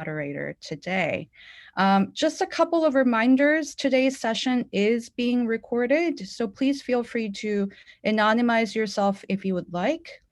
moderator today. Just a couple of reminders. Today's session is being recorded, so please feel free to anonymize yourself if you would like.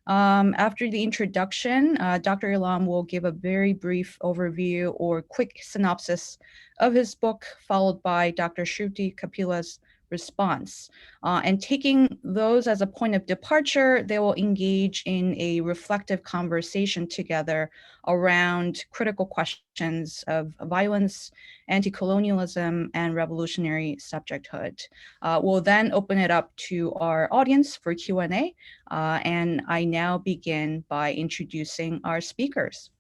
After the introduction, Dr. Elam will give a very brief overview or quick synopsis of his book, followed by Dr. Shruti Kapila's response. And taking those as a point of departure, they will engage in a reflective conversation together around critical questions of violence, anti-colonialism, and revolutionary subjecthood. We'll then open it up to our audience for Q&A, and I now begin by introducing our speakers.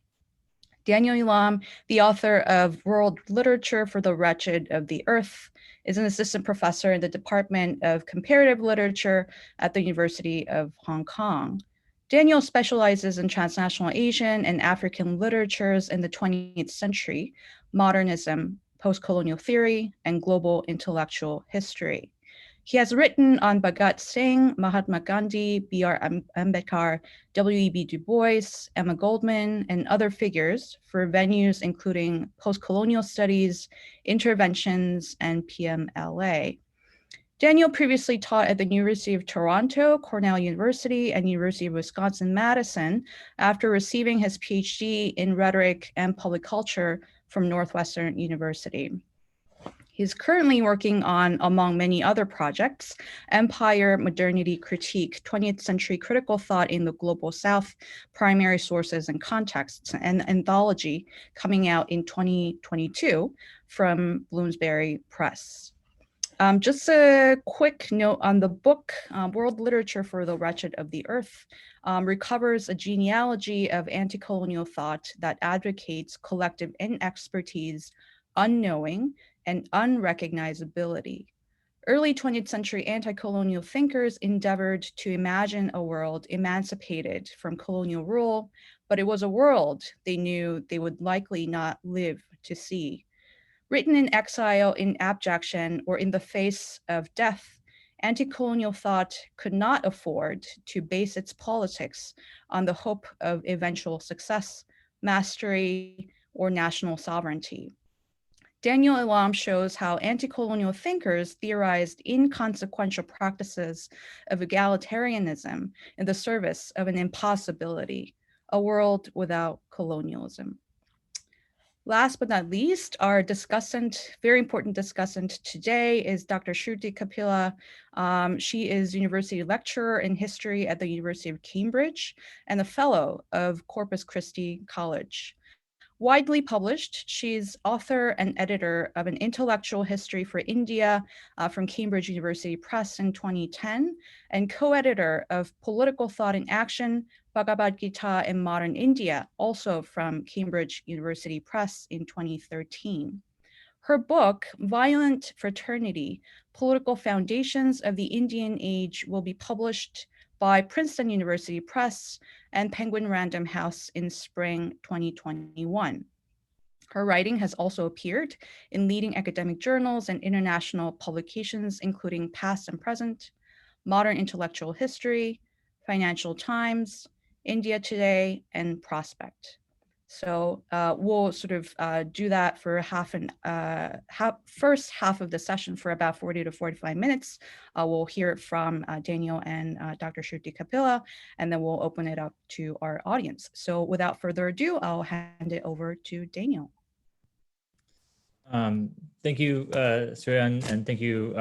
Daniel Elam, the author of World Literature for the Wretched of the Earth, is an assistant professor in the Department of Comparative Literature at the University of Hong Kong. Daniel specializes in transnational Asian and African literatures in the 20th century, modernism, post-colonial theory, and global intellectual history. He has written on Bhagat Singh, Mahatma Gandhi, B.R. Ambedkar, W.E.B. Du Bois, Emma Goldman, and other figures for venues including post-colonial studies, interventions, and PMLA. Daniel previously taught at the University of Toronto, Cornell University, and University of Wisconsin-Madison after receiving his PhD in rhetoric and public culture from Northwestern University. He's currently working on, among many other projects, Empire, Modernity, Critique, 20th Century Critical Thought in the Global South, Primary Sources and Contexts, an anthology coming out in 2022 from Bloomsbury Press. Just a quick note on the book, World Literature for the Wretched of the Earth, recovers a genealogy of anti-colonial thought that advocates collective inexpertise, unknowing, and unrecognizability. Early 20th century anti-colonial thinkers endeavored to imagine a world emancipated from colonial rule, but it was a world they knew they would likely not live to see. Written in exile, in abjection, or in the face of death, anti-colonial thought could not afford to base its politics on the hope of eventual success, mastery, or national sovereignty. Daniel Elam shows how anti-colonial thinkers theorized inconsequential practices of egalitarianism in the service of an impossibility, a world without colonialism. Last but not least, our discussant, very important discussant today is Dr. Shruti Kapila. She is university lecturer in history at the University of Cambridge and a fellow of Corpus Christi College. Widely published, she's author and editor of an intellectual history for India from Cambridge University Press in 2010, and co-editor of Political Thought in Action, Bhagavad Gita in Modern India, also from Cambridge University Press in 2013. Her book, Violent Fraternity, Political Foundations of the Indian Age, will be published by Princeton University Press and Penguin Random House in spring 2021. Her writing has also appeared in leading academic journals and international publications, including Past and Present, Modern Intellectual History, Financial Times, India Today, and Prospect. So we'll sort of do that for first half of the session for about 40 to 45 minutes. We'll hear from Daniel and Dr. Shruti Kapila, and then we'll open it up to our audience. So without further ado, I'll hand it over to Daniel. Thank you, Suryan, and thank you,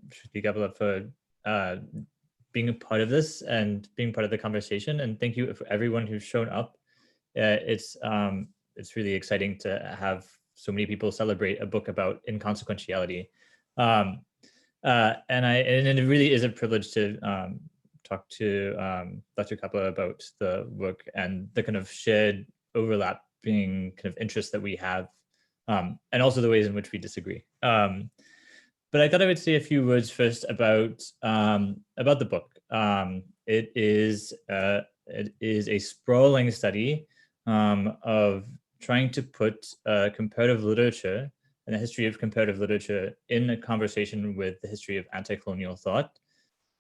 Shruti Kapila, for being a part of this and being part of the conversation. And thank you for everyone who's shown up. It's really exciting to have so many people celebrate a book about inconsequentiality, and it really is a privilege to talk to Dr. Kapila about the work and the kind of shared overlapping kind of interests that we have, and also the ways in which we disagree. But I thought I would say a few words first about the book. It is a sprawling study of trying to put comparative literature and the history of comparative literature in a conversation with the history of anti-colonial thought.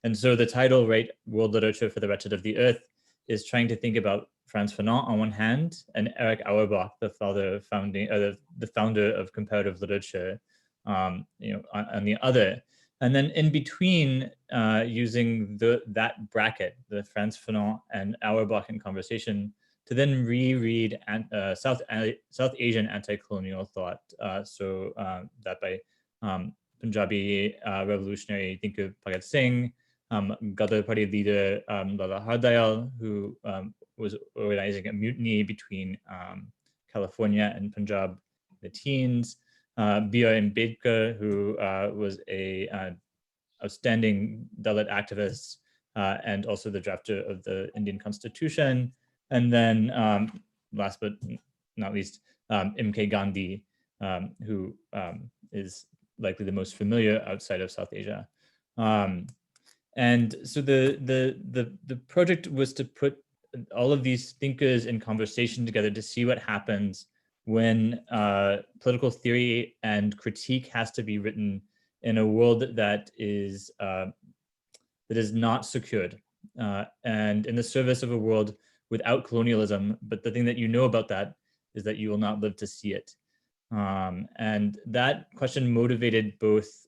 And so the title, right, World Literature for the Wretched of the Earth, is trying to think about Frantz Fanon on one hand, and Erich Auerbach, the founder of comparative literature, on the other. And then in between, using that bracket, the Frantz Fanon and Auerbach in conversation, to then reread South Asian anti-colonial thought. That by Punjabi revolutionary thinker Bhagat Singh, Ghadar Party leader Lala Har Dayal, who was organizing a mutiny between California and Punjab in the teens, B.R. Ambedkar, who was a outstanding Dalit activist and also the drafter of the Indian Constitution, and then last but not least, M.K. Gandhi, who is likely the most familiar outside of South Asia. And so the project was to put all of these thinkers in conversation together to see what happens when political theory and critique has to be written in a world that is not secured, and in the service of a world without colonialism. But the thing that you know about that is that you will not live to see it. And that question motivated both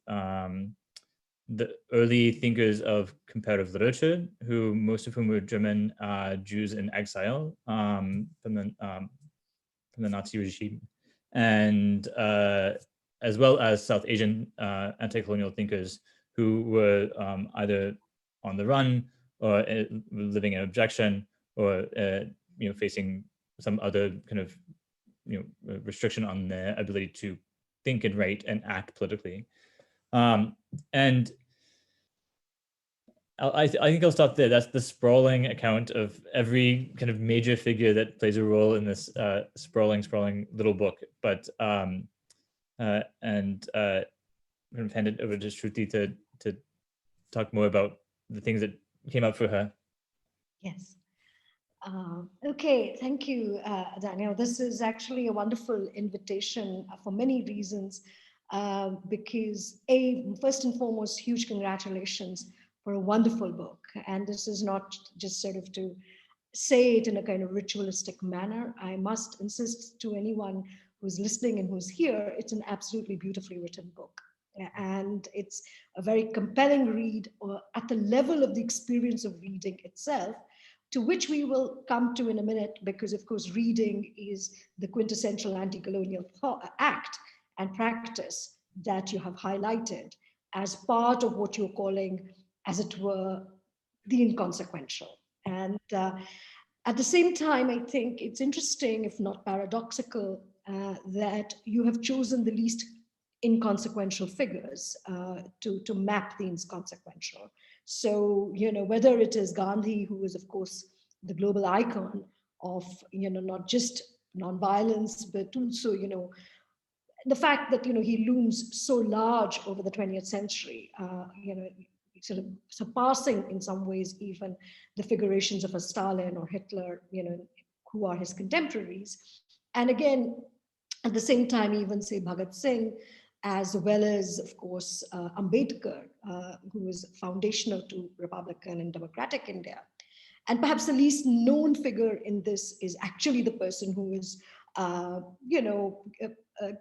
the early thinkers of comparative literature, who most of whom were German Jews in exile from the Nazi regime, and as well as South Asian anti-colonial thinkers who were either on the run or living in abjection, or facing some other kind of restriction on their ability to think and write and act politically. And I think I'll stop there. That's the sprawling account of every kind of major figure that plays a role in this sprawling little book. But kind of hand it over to Shruti to talk more about the things that came up for her. Yes. Okay, thank you, Daniel. This is actually a wonderful invitation for many reasons, because first and foremost, huge congratulations for a wonderful book. And this is not just sort of to say it in a kind of ritualistic manner. I must insist to anyone who's listening and who's here, it's an absolutely beautifully written book. And it's a very compelling read at the level of the experience of reading itself, to which we will come to in a minute, because of course reading is the quintessential anti-colonial act and practice that you have highlighted as part of what you're calling, as it were, the inconsequential. And at the same time, I think it's interesting, if not paradoxical, that you have chosen the least inconsequential figures to map the inconsequential. So, whether it is Gandhi, who is, of course, the global icon of, not just nonviolence, but also, the fact that, he looms so large over the 20th century, sort of surpassing in some ways even the figurations of a Stalin or Hitler, who are his contemporaries. And again, at the same time, even say Bhagat Singh, as well as, of course, Ambedkar, who is foundational to Republican and democratic India. And perhaps the least known figure in this is actually the person who is,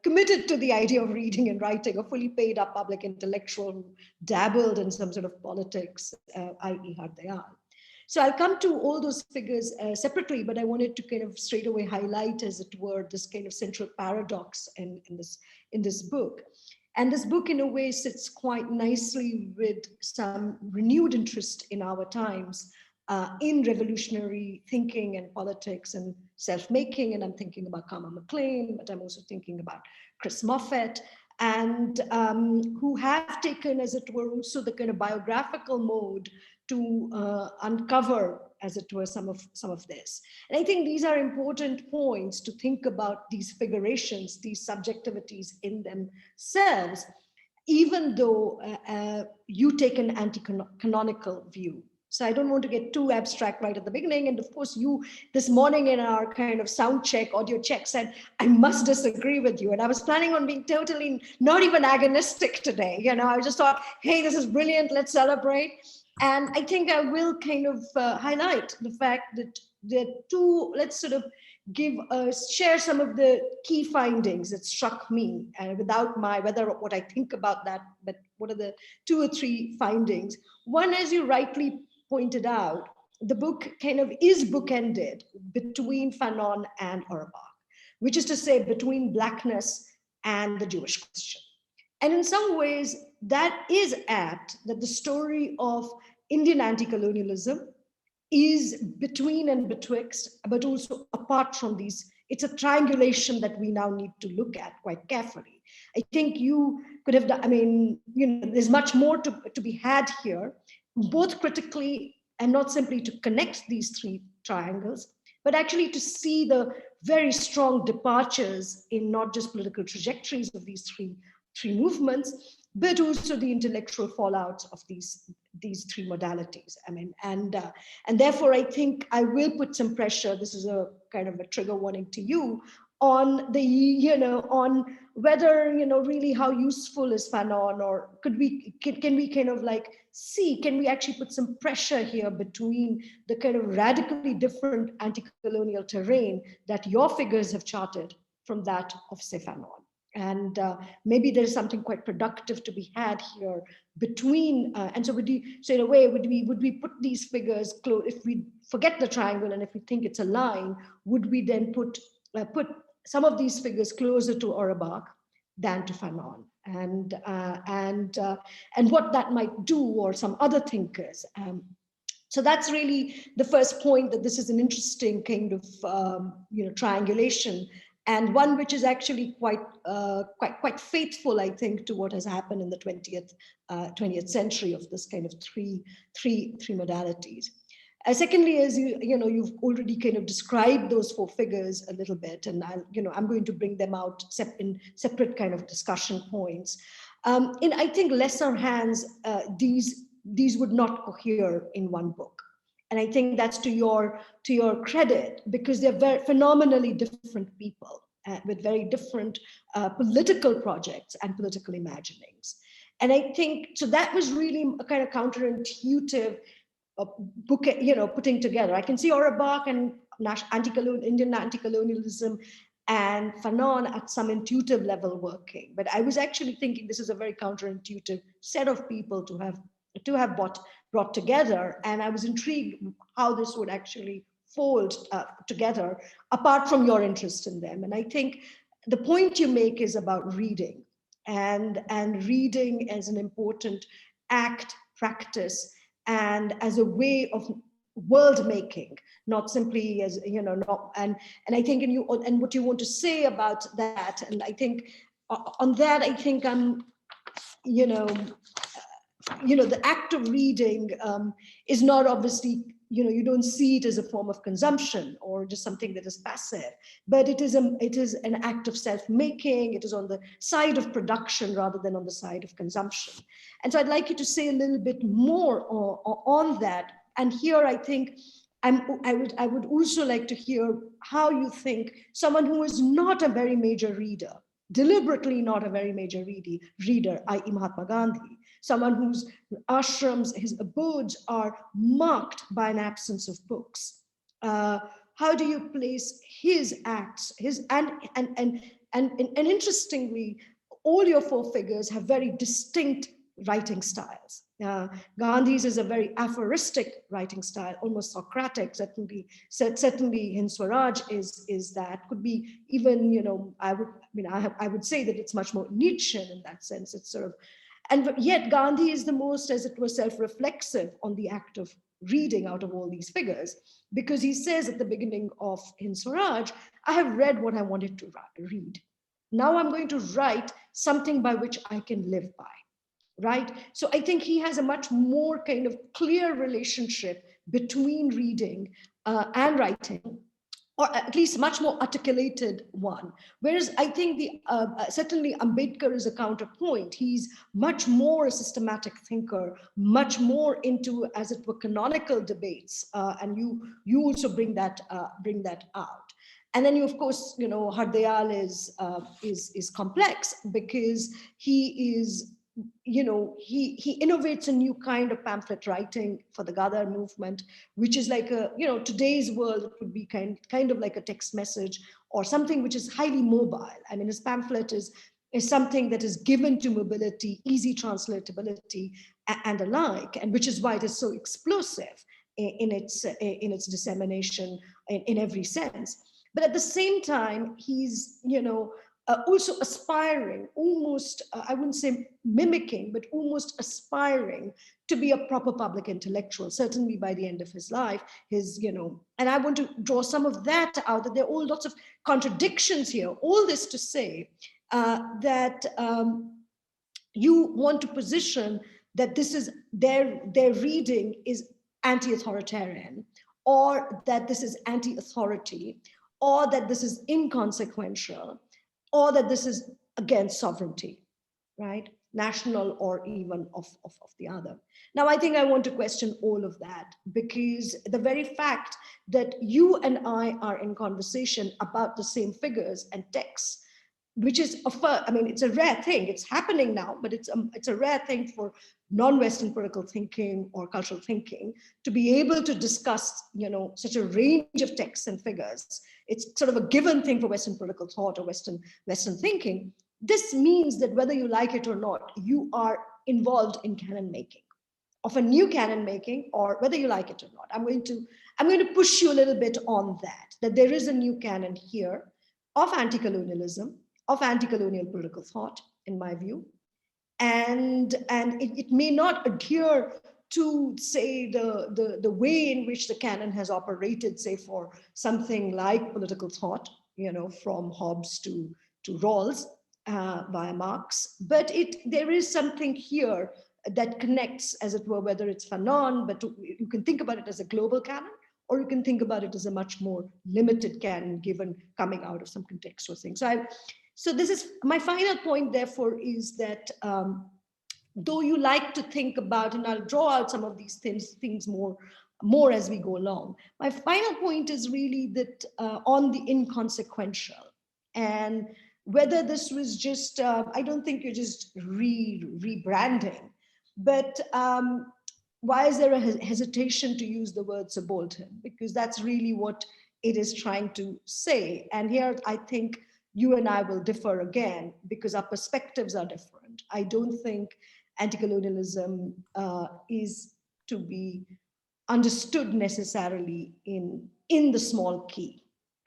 committed to the idea of reading and writing, a fully paid up public intellectual who dabbled in some sort of politics, i.e. Har Dayal. So I'll come to all those figures separately, but I wanted to kind of straight away highlight, as it were, this kind of central paradox in this book. And this book, in a way, sits quite nicely with some renewed interest in our times in revolutionary thinking and politics and self-making. And I'm thinking about Karma McLean, but I'm also thinking about Chris Moffett, and who have taken, as it were, also the kind of biographical mode to uncover, as it were, some of this. And I think these are important points to think about these figurations, these subjectivities in themselves, even though you take an anti-canonical view. So I don't want to get too abstract right at the beginning. And of course, you this morning in our kind of sound check, audio check, said, I must disagree with you. And I was planning on being totally not even agonistic today. I just thought, hey, this is brilliant. Let's celebrate. And I think I will kind of highlight the fact that there are two, let's sort of share some of the key findings that struck me, and without what I think about that, but what are the 2 or 3 findings. One, as you rightly pointed out, the book kind of is bookended between Fanon and Auerbach, which is to say between Blackness and the Jewish question. And in some ways, that is apt, that the story of Indian anti-colonialism is between and betwixt, but also apart from these. It's a triangulation that we now need to look at quite carefully. I think you could have done, I mean, there's much more to be had here, both critically and not simply to connect these 3 triangles, but actually to see the very strong departures in not just political trajectories of these three movements, but also the intellectual fallouts of these 3 modalities. I mean, and therefore I think I will put some pressure. This is a kind of a trigger warning to you on the, on whether, really how useful is Fanon, or can we kind of like see, can we actually put some pressure here between the kind of radically different anti-colonial terrain that your figures have charted from that of, say, Fanon. And maybe there's something quite productive to be had here between, and so so in a way, would we put these figures close, if we forget the triangle and if we think it's a line, would we then put some of these figures closer to Auerbach than to Fanon, and what that might do, or some other thinkers. So that's really the first point, that this is an interesting kind of triangulation, and one which is actually quite faithful, I think, to what has happened in the 20th century of this kind of three modalities. Secondly, as you've already kind of described those 4 figures a little bit, and I'm going to bring them out in separate kind of discussion points. In, I think, lesser hands, these would not cohere in one book. And I think that's to your credit, because they're very phenomenally different people with very different political projects and political imaginings. And I think, so that was really a kind of counterintuitive book, putting together. I can see Auerbach and Indian anti-colonialism and Fanon at some intuitive level working. But I was actually thinking this is a very counterintuitive set of people to have brought together. And I was intrigued how this would actually fold together, apart from your interest in them. And I think the point you make is about reading, and reading as an important act, practice, and as a way of world making, not simply as, and I think, and what you want to say about that. And I think on that, I think I'm, the act of reading is not obviously, you don't see it as a form of consumption or just something that is passive, but it is an act of self-making. It is on the side of production rather than on the side of consumption. And so I'd like you to say a little bit more on that. And here I think I would also like to hear how you think someone who is not a very major reader, deliberately not a very major reader, i.e. Mahatma Gandhi, someone whose ashrams, his abodes are marked by an absence of books. How do you place his acts, and interestingly, all your 4 figures have very distinct writing styles. Gandhi's is a very aphoristic writing style, almost Socratic. Certainly in Swaraj is that. Could be even, I would say that it's much more Nietzschean in that sense. It's sort of, and yet Gandhi is the most, as it were, self-reflexive on the act of reading out of all these figures, because he says at the beginning of In Swaraj, I have read what I wanted to read. Now I'm going to write something by which I can live by. Right? So I think he has a much more kind of clear relationship between reading and writing, or at least much more articulated one. Whereas I think certainly Ambedkar is a counterpoint. He's much more a systematic thinker, much more into, as it were, canonical debates, and you also bring that out. And then of course, Har Dayal is complex, because he is he innovates a new kind of pamphlet writing for the Ghadar movement, which is like today's world, it would be kind of like a text message or something which is highly mobile. I mean, his pamphlet is something that is given to mobility, easy translatability, and alike, and which is why it is so explosive in its dissemination in every sense. But at the same time, he's also aspiring, almost, I wouldn't say mimicking, but almost aspiring to be a proper public intellectual, certainly by the end of his life. And I want to draw some of that out, that there are all lots of contradictions here. All this to say that you want to position that this is their reading is anti-authoritarian, or that this is anti-authority, or that this is inconsequential, or that this is against sovereignty, right? National or even of the other. Now, I think I want to question all of that, because the very fact that you and I are in conversation about the same figures and texts, which is it's a rare thing. It's happening now, but it's a rare thing for non-Western political thinking or cultural thinking to be able to discuss, such a range of texts and figures. It's sort of a given thing for Western political thought or Western thinking. This means that whether you like it or not, you are involved in canon making, of a new canon making, or whether you like it or not. I'm going to push you a little bit on that there is a new canon here of anti-colonialism, of anti-colonial political thought, in my view. And it may not adhere to, say, the way in which the canon has operated, say, for something like political thought, from Hobbes to Rawls via Marx. But there is something here that connects, as it were, whether it's Fanon, but you can think about it as a global canon, or you can think about it as a much more limited canon, given coming out of some contextual thing. So this is my final point, therefore, is that though you like to think about, and I'll draw out some of these things more as we go along, my final point is really that on the inconsequential, and whether this was just, I don't think you're just rebranding, but why is there a hesitation to use the word subaltern? Because that's really what it is trying to say. And here, I think you and I will differ again, because our perspectives are different. I don't think anti-colonialism is to be understood necessarily in the small key.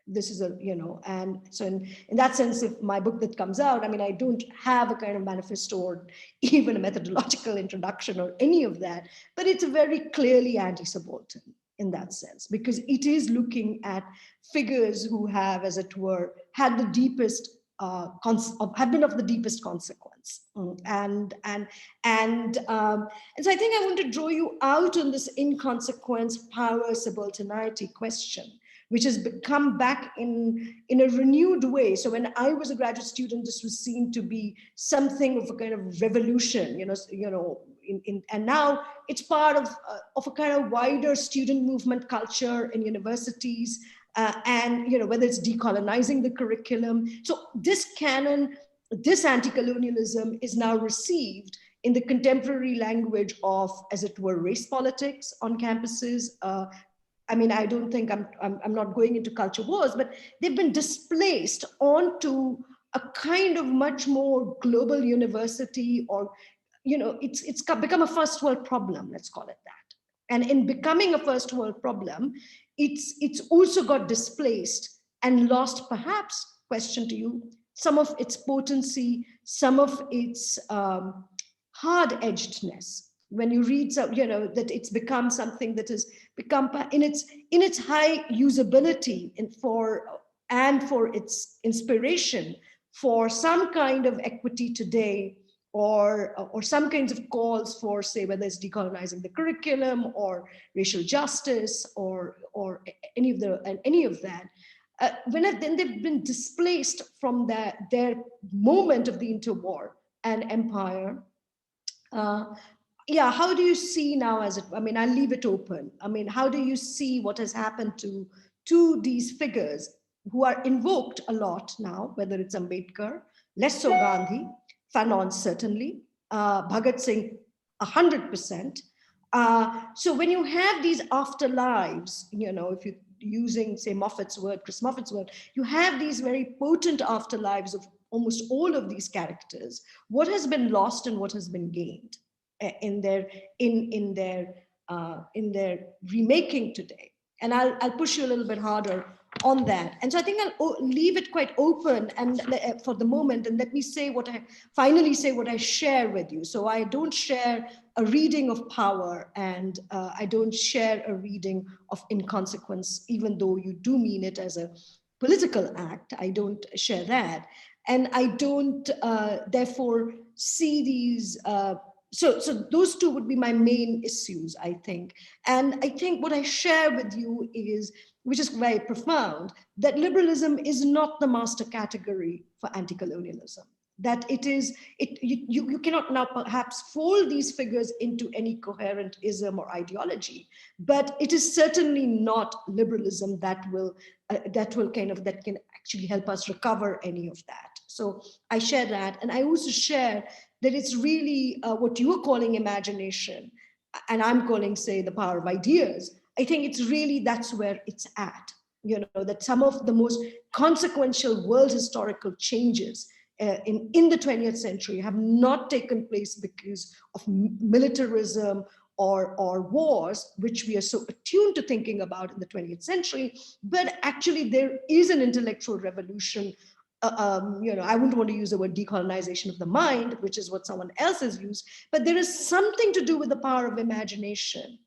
This is and so in that sense, if my book that comes out, I don't have a kind of manifesto or even a methodological introduction or any of that, but it's very clearly anti-subaltern in that sense, because it is looking at figures who have, as it were, had the deepest have been of the deepest consequence. And so I think I want to draw you out on this inconsequence, power, subalternity question, which has become back in a renewed way. So when I was a graduate student, this was seen to be something of a kind of revolution, and now it's part of a kind of wider student movement culture in universities, and whether it's decolonizing the curriculum. So this canon, this anti-colonialism is now received in the contemporary language of, as it were, race politics on campuses. I don't think I'm not going into culture wars, but they've been displaced onto a kind of much more global university, or it's become a first world problem, let's call it that. And in becoming a first world problem, it's also got displaced and lost, perhaps, question to you, some of its potency, some of its hard-edgedness. When you read, that it's become something that has become in its high usability and for its inspiration for some kind of equity today, or some kinds of calls for, say, whether it's decolonizing the curriculum or racial justice or any of that. Then they've been displaced from their moment of the interwar and empire. How do you see now, I'll leave it open. How do you see what has happened to these figures who are invoked a lot now, whether it's Ambedkar, less so Gandhi, Fanon certainly, Bhagat Singh 100%. So when you have these afterlives, if you're using, say, Chris Moffat's word, you have these very potent afterlives of almost all of these characters. What has been lost and what has been gained in their remaking today? And I'll push you a little bit harder on that. And so I think I'll leave it quite open and for the moment, and let me say what I share with you. So I don't share a reading of power, and I don't share a reading of inconsequence, even though you do mean it as a political act. I don't share that. And I don't therefore see these so those two would be my main issues, I think. And I think what I share with you is, which is very profound, that liberalism is not the master category for anti-colonialism. That you cannot now perhaps fold these figures into any coherent ism or ideology, but it is certainly not liberalism that can actually help us recover any of that. So I share that, and I also share that it's really what you are calling imagination, and I'm calling, say, the power of ideas. I think it's really, that's where it's at. That some of the most consequential world historical changes in the 20th century have not taken place because of militarism or wars, which we are so attuned to thinking about in the 20th century, but actually there is an intellectual revolution. I wouldn't want to use the word decolonization of the mind, which is what someone else has used, but there is something to do with the power of imagination,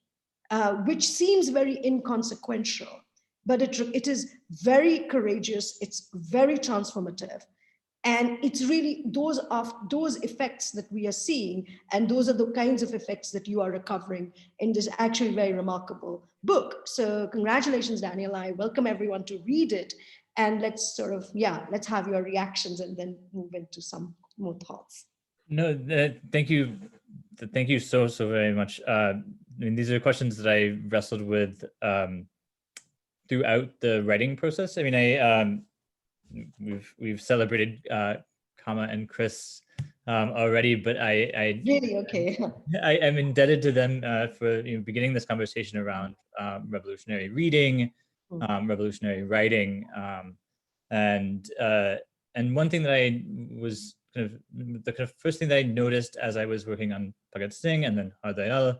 which seems very inconsequential, but it is very courageous, it's very transformative. And it's really those effects that we are seeing, and those are the kinds of effects that you are recovering in this actually very remarkable book. So congratulations, Daniel. I welcome everyone to read it. And let's have your reactions and then move into some more thoughts. No, thank you. Thank you so very much. I mean, these are questions that I wrestled with throughout the writing process. I mean, we've celebrated Kama and Chris already, but I really okay. I'm indebted to them for beginning this conversation around revolutionary reading, revolutionary writing, and one thing that I was the first thing that I noticed as I was working on Bhagat Singh and then Har Dayal,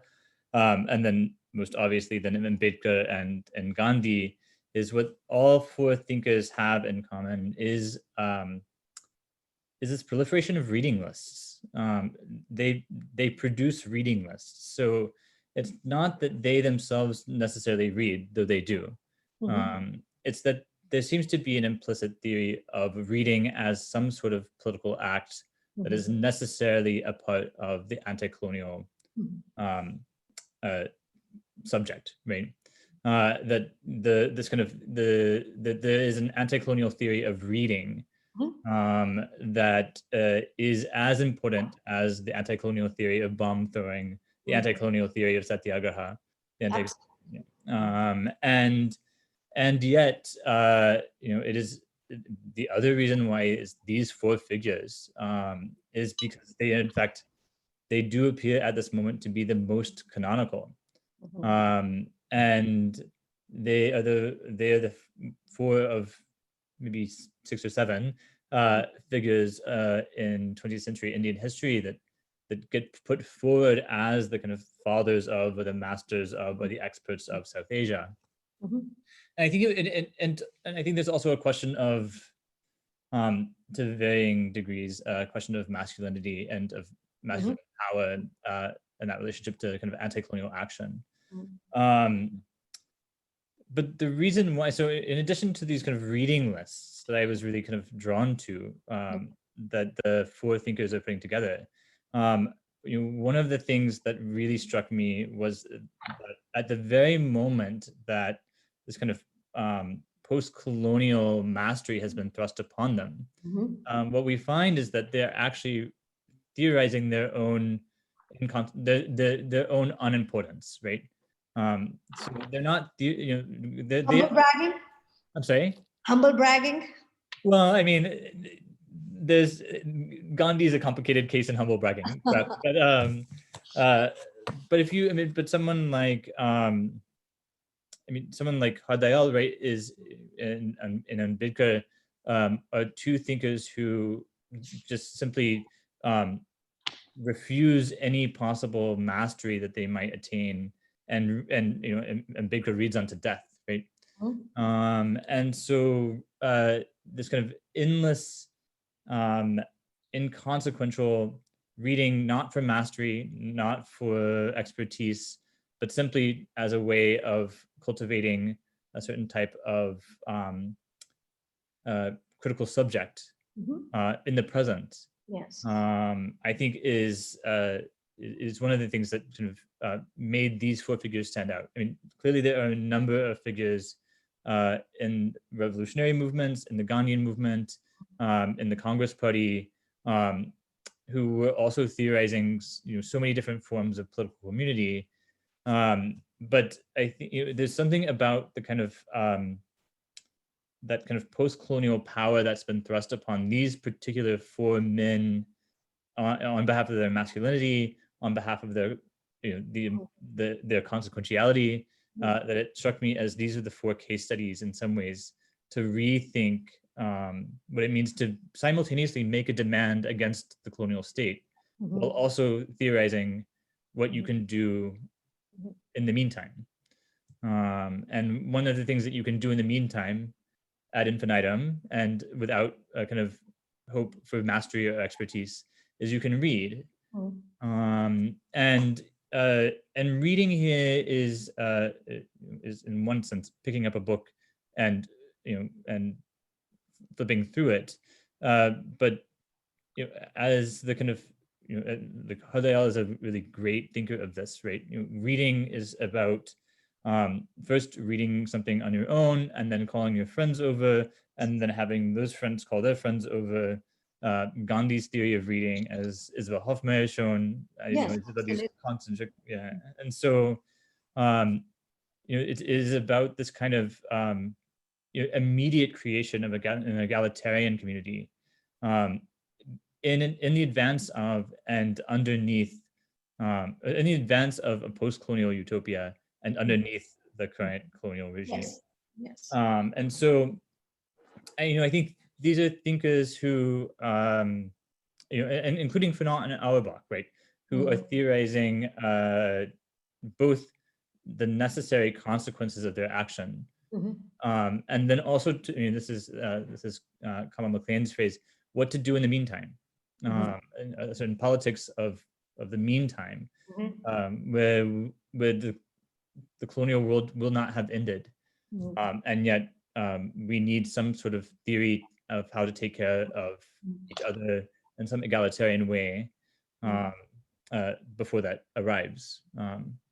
and then most obviously then Ambedkar and Gandhi, is what all four thinkers have in common is this proliferation of reading lists. They produce reading lists. So it's not that they themselves necessarily read, though they do. It's that there seems to be an implicit theory of reading as some sort of political act that is necessarily a part of the anti-colonial subject, right? That there is an anti-colonial theory of reading that is as important as the anti-colonial theory of bomb throwing, the anti-colonial theory of satyagraha, and yet it is the other reason why is these four figures is because they do appear at this moment to be the most canonical. And they are the four of maybe 6 or 7 figures in 20th century Indian history that get put forward as the kind of fathers of, or the masters of, or the experts of South Asia. And I think and I think there's also a question of to varying degrees, a question of masculinity and of masculine power and that relationship to kind of anti-colonial action. But the reason why, so in addition to these kind of reading lists that I was really kind of drawn to, that the four thinkers are putting together, one of the things that really struck me was that at the very moment that this kind of post-colonial mastery has been thrust upon them, what we find is that they're actually theorizing their own unimportance, right? So they're not, humble bragging. I'm sorry? Humble bragging. Well, I mean, Gandhi is a complicated case in humble bragging, but if you, I mean, but someone like someone like Har Dayal, right, is in Ambedkar, are two thinkers who just simply refuse any possible mastery that they might attain, and Ambedkar reads unto death, right? And so this kind of endless, inconsequential reading, not for mastery, not for expertise, but simply as a way of cultivating a certain type of critical subject in the present. Yes. I think is one of the things that sort of made these four figures stand out. I mean, clearly there are a number of figures in revolutionary movements, in the Gandhian movement, in the Congress Party, who were also theorizing, so many different forms of political community. But I think there's something about the kind of that kind of post-colonial power that's been thrust upon these particular four men on behalf of their masculinity, on behalf of their their consequentiality, that it struck me as these are the four case studies in some ways to rethink what it means to simultaneously make a demand against the colonial state, while also theorizing what you can do in the meantime. And one of the things that you can do in the meantime ad infinitum and without a kind of hope for mastery or expertise is you can read. And reading here is in one sense picking up a book and and flipping through it, but as the kind of like Har Dayal is a really great thinker of this, right? Reading is about first reading something on your own and then calling your friends over and then having those friends call their friends over. Gandhi's theory of reading, as Isabel Hoffmeyer has shown, it's about these constant, and so it is about this kind of immediate creation of an egalitarian community in the advance of and underneath, in the advance of a post-colonial utopia and underneath the current colonial regime. And so, I think these are thinkers who, and including Fanon and Auerbach, right, who are theorizing both the necessary consequences of their action, and then also, this is Kamal McLean's phrase, what to do in the meantime, and a certain politics of the meantime, where the colonial world will not have ended, and yet we need some sort of theory of how to take care of each other in some egalitarian way before that arrives,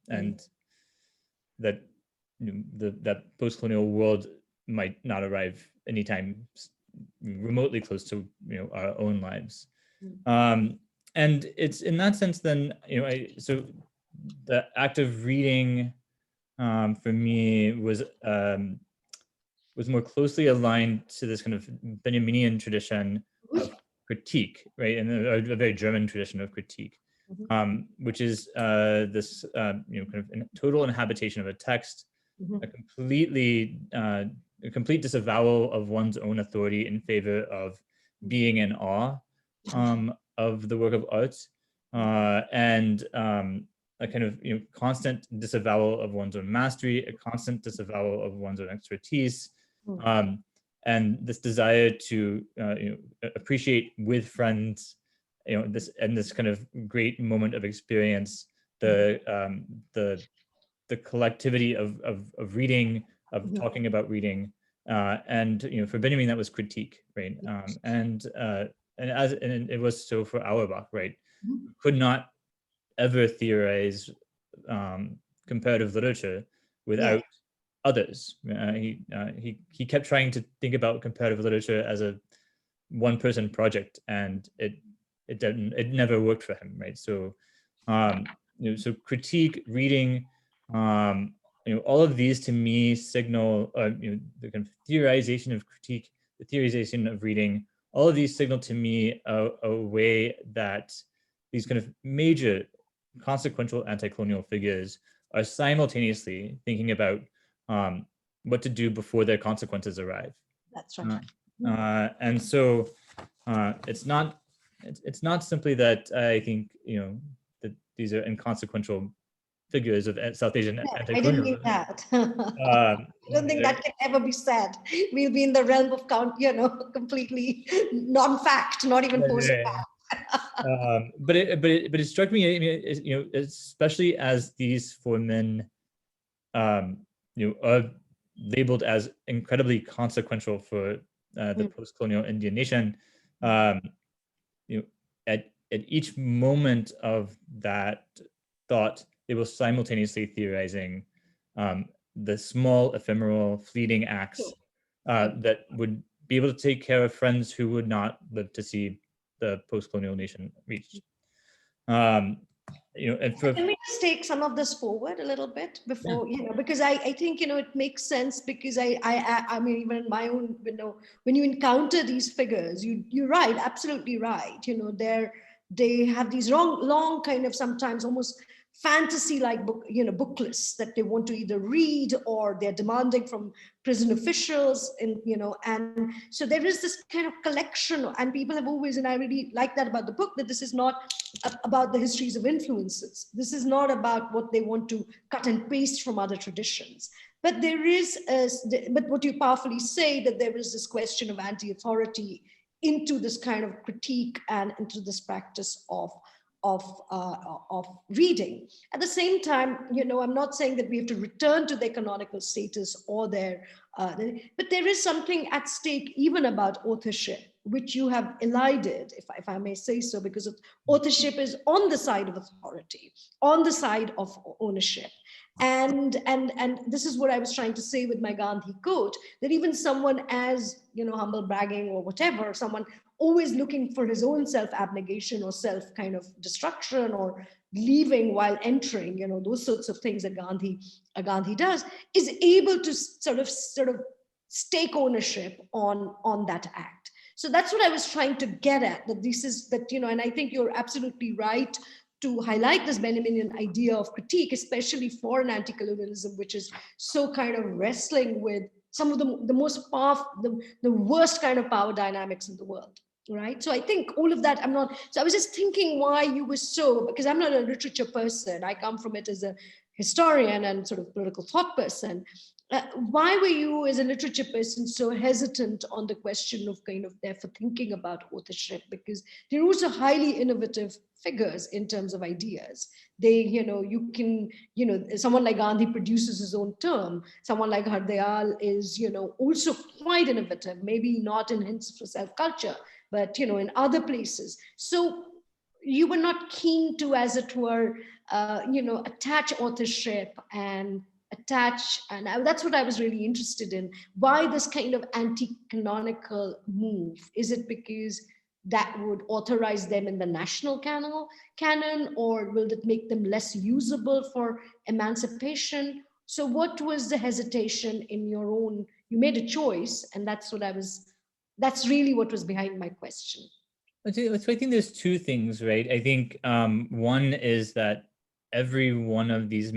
and that that post-colonial world might not arrive anytime remotely close to our own lives. And it's in that sense then, so the act of reading for me was more closely aligned to this kind of Benjaminian tradition of critique, right? And a very German tradition of critique, which is this kind of total inhabitation of a text, a complete disavowal of one's own authority in favor of being in awe of the work of art, and a kind of constant disavowal of one's own mastery, a constant disavowal of one's own expertise, and this desire to appreciate with friends, this kind of great moment of experience, the collectivity of reading, of talking about reading, and for Benjamin that was critique, right? And it was so for Auerbach, right? Could not ever theorize comparative literature without others. He kept trying to think about comparative literature as a one-person project, and it never worked for him, right? So so critique, reading, all of these to me signal the kind of theorization of critique, the theorization of reading, all of these signal to me a way that these kind of major consequential anti-colonial figures are simultaneously thinking about what to do before their consequences arrive. That's right. And so it's not simply that I think, that these are inconsequential figures of South Asian I didn't mean anti-colonialism. that. I don't think that can ever be said. We'll be in the realm of completely non-fact, not even post-fact. But it struck me, especially as these four men, are labeled as incredibly consequential for the post-colonial Indian nation. At each moment of that thought, they will simultaneously theorizing the small, ephemeral, fleeting acts that would be able to take care of friends who would not live to see the post-colonial nation reached. And can we just take some of this forward a little bit before, because I think, it makes sense, because I mean, even in my own, when you encounter these figures, you're right, absolutely right. They have these long kind of sometimes almost fantasy-like book lists that they want to either read, or they're demanding from prison officials, and so there is this kind of collection, and people have always, and I really like that about the book, that this is not about the histories of influences. This is not about what they want to cut and paste from other traditions. But but what you powerfully say, that there is this question of anti-authority into this kind of critique and into this practice of reading. At the same time, I'm not saying that we have to return to their canonical status or their, but there is something at stake even about authorship, which you have elided, if I may say so, because authorship is on the side of authority, on the side of ownership. And this is what I was trying to say with my Gandhi quote, that even someone as, humble bragging or whatever, someone always looking for his own self-abnegation or self kind of destruction or leaving while entering, those sorts of things that Gandhi does, is able to sort of stake ownership on that act. So that's what I was trying to get at, that this is that, and I think you're absolutely right to highlight this Benjaminian idea of critique, especially for an anti-colonialism, which is so kind of wrestling with some of the most powerful, the worst kind of power dynamics in the world. Right. So I think all of that, so I was just thinking why you were because I'm not a literature person. I come from it as a historian and sort of political thought person. Why were you as a literature person so hesitant on the question of kind of therefore thinking about authorship? Because they're also highly innovative figures in terms of ideas. They, you can, someone like Gandhi produces his own term. Someone like Har Dayal is, also quite innovative, maybe not in hints for self-culture, but, in other places. So you were not keen to, as it were, attach authorship and that's what I was really interested in. Why this kind of anti-canonical move? Is it because that would authorize them in the national canon, or will it make them less usable for emancipation? So what was the hesitation in your own, you made a choice, and that's really what was behind my question. So I think there's two things, right? I think one is that every one of these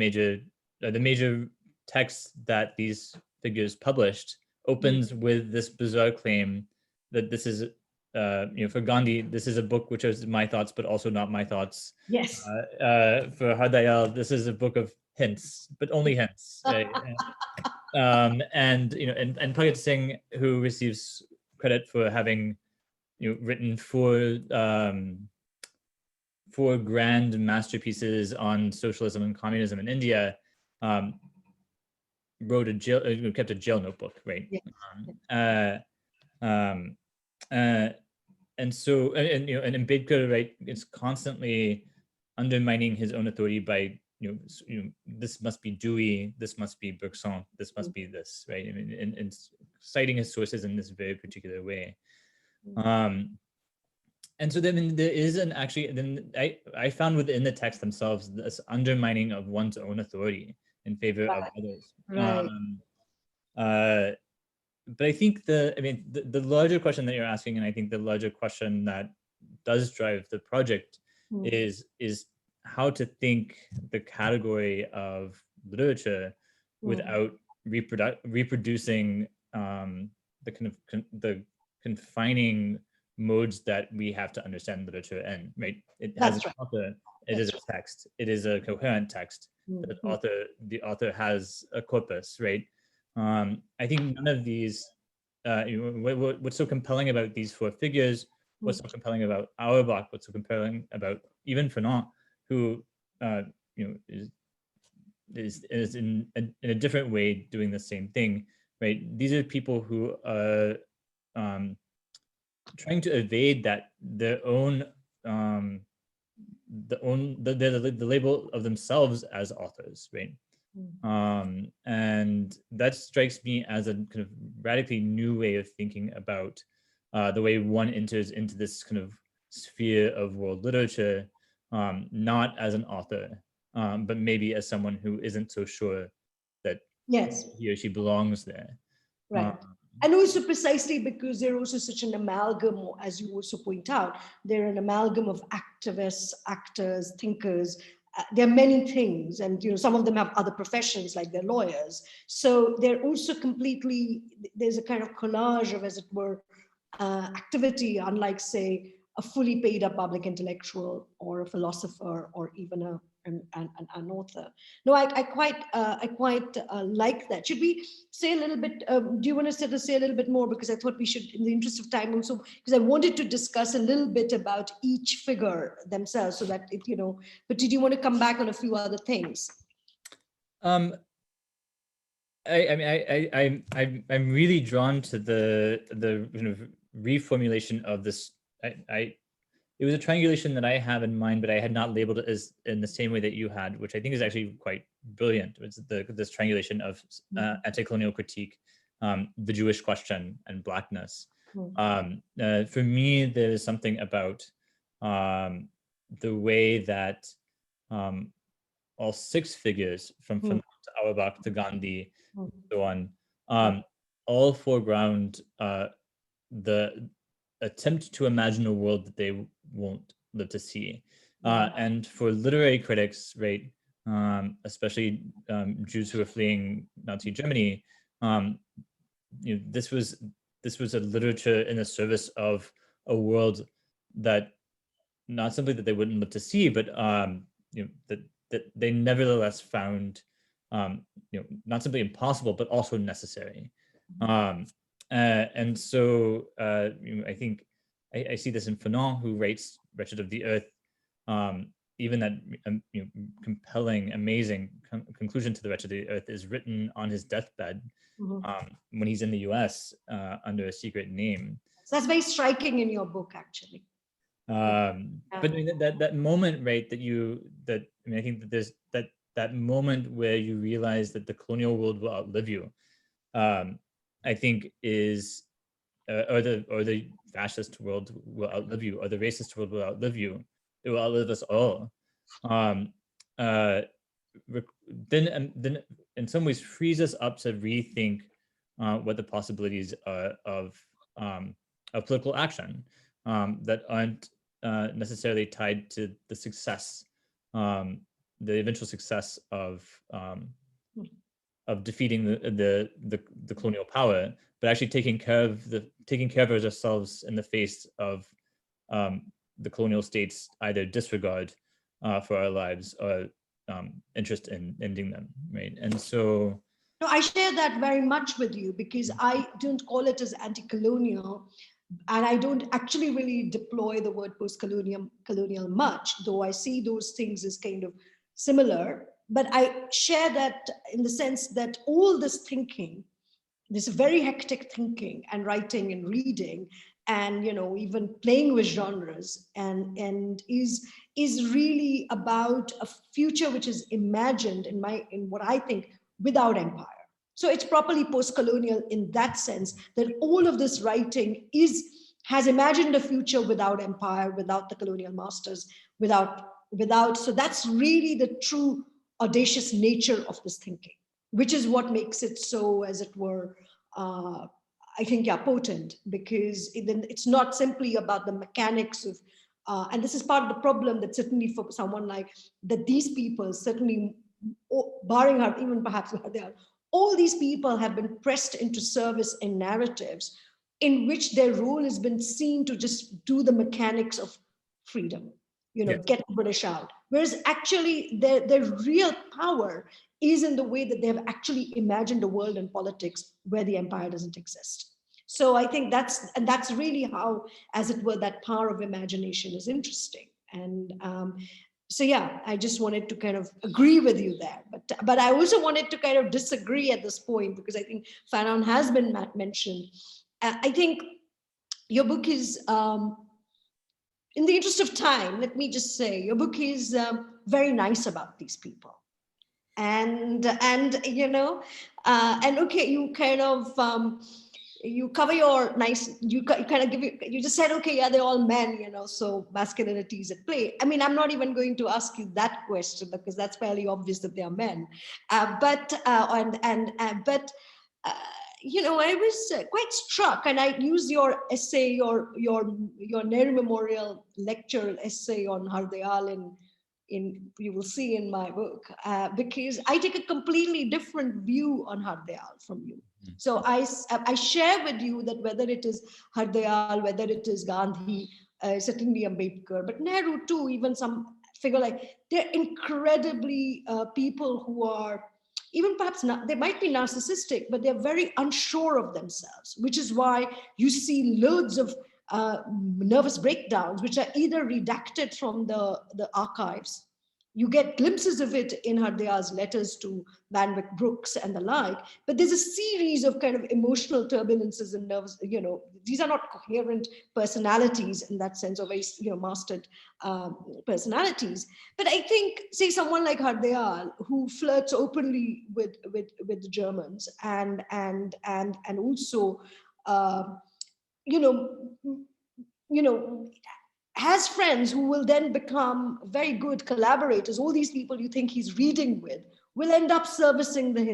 the major texts that these figures published opens with this bizarre claim that this is, for Gandhi, this is a book which is my thoughts, but also not my thoughts. Yes. For Har Dayal, this is a book of hints, but only hints. Right? And Bhagat Singh, who receives credit for having written four grand masterpieces on socialism and communism in India, kept a jail notebook, right? Yeah. And so, and Ambedkar, right, is constantly undermining his own authority by, this must be Dewey, this must be Bergson, this must be this, right? And citing his sources in this very particular way. And so then there is I found within the text themselves this undermining of one's own authority in favor of others. Right. but I think the larger question that you're asking, and I think the larger question that does drive the project is how to think the category of literature without reproducing the kind of the confining modes that we have to understand literature in, right? It has an author, it is a text, it is a coherent text. The author has a corpus, right? I think none of these, what's so compelling about these four figures, what's so compelling about Auerbach, what's so compelling about even Fanon, who is in a different way doing the same thing, right? These are people who are trying to evade that their own the label of themselves as authors, right? And that strikes me as a kind of radically new way of thinking about the way one enters into this kind of sphere of world literature, not as an author, but maybe as someone who isn't so sure that he or she belongs there. Right. And also precisely because they're also such an amalgam, as you also point out, they're an amalgam of activists, actors, thinkers. There are many things, and some of them have other professions, like they're lawyers. So they're also completely, there's a kind of collage of, as it were, activity, unlike, say, a fully paid up public intellectual or a philosopher or even an author. No, I quite like that. Should we say a little bit? Do you want to say a little bit more? Because I thought we should, in the interest of time, also, because I wanted to discuss a little bit about each figure themselves, so that But did you want to come back on a few other things? I'm really drawn to the kind of reformulation of this. It was a triangulation that I have in mind, but I had not labeled it as in the same way that you had, which I think is actually quite brilliant. It's this triangulation of anti-colonial critique, the Jewish question, and Blackness. For me, there is something about the way that all six figures, from Fanon to Auerbach to Gandhi, and so on, all foreground the attempt to imagine a world that they won't live to see. And for literary critics, right, especially Jews who are fleeing Nazi Germany, this was a literature in the service of a world that not simply that they wouldn't live to see, but that they nevertheless found not simply impossible, but also necessary. And so I think I see this in Fanon, who writes Wretched of the Earth, even that compelling, amazing conclusion to the Wretched of the Earth is written on his deathbed when he's in the US under a secret name. So that's very striking in your book, actually. But that moment, right, I think that there's that moment where you realize that the colonial world will outlive you, I think is, or the fascist world will outlive you, or the racist world will outlive you. It will outlive us all. Then in some ways frees us up to rethink what the possibilities are of political action that aren't necessarily tied to the success, the eventual success of defeating the colonial power, but actually taking care of ourselves in the face of the colonial state's either disregard for our lives or interest in ending them, right? And so no, I share that very much with you, because I don't call it as anti-colonial, and I don't actually really deploy the word post-colonial much, though I see those things as kind of similar. But I share that in the sense that all this thinking, this very hectic thinking and writing and reading, and even playing with genres, and is really about a future which is imagined in what I think without empire. So it's properly post-colonial in that sense, that all of this writing has imagined a future without empire, without the colonial masters, without. So that's really the true audacious nature of this thinking, which is what makes it so, as it were, I think, yeah, potent, because it's not simply about the mechanics of, and this is part of the problem that certainly for someone like that, these people certainly, barring her, even perhaps they are, all these people have been pressed into service in narratives in which their role has been seen to just do the mechanics of freedom, get the British out. Whereas actually their real power is in the way that they have actually imagined a world and politics where the empire doesn't exist. So I think that's really how, as it were, that power of imagination is interesting. And so yeah, I just wanted to kind of agree with you there, but I also wanted to kind of disagree at this point, because I think Fanon has been mentioned. I think your book is, in the interest of time, let me just say, your book is very nice about these people, and okay, you kind of. You cover your nice, you kind of you just said, okay, yeah, they're all men, so masculinity is at play. I mean, I'm not even going to ask you that question, because that's fairly obvious that they are men. But I was quite struck, and I used your essay, your Nehru Memorial lecture essay on Har Dayal you will see in my book, because I take a completely different view on Har Dayal from you. So I share with you that whether it is Har Dayal, whether it is Gandhi, certainly Ambedkar, but Nehru too, even some figure like, they're incredibly people who are, even perhaps not, they might be narcissistic, but they're very unsure of themselves, which is why you see loads of nervous breakdowns, which are either redacted from the archives. You get glimpses of it in Har Dayal's letters to Van Brooks and the like, but there's a series of kind of emotional turbulences and nerves. These are not coherent personalities in that sense, or very mastered personalities. But I think, say, someone like Har Dayal, who flirts openly with the Germans, and also has friends who will then become very good collaborators. All these people you think he's reading with will end up servicing the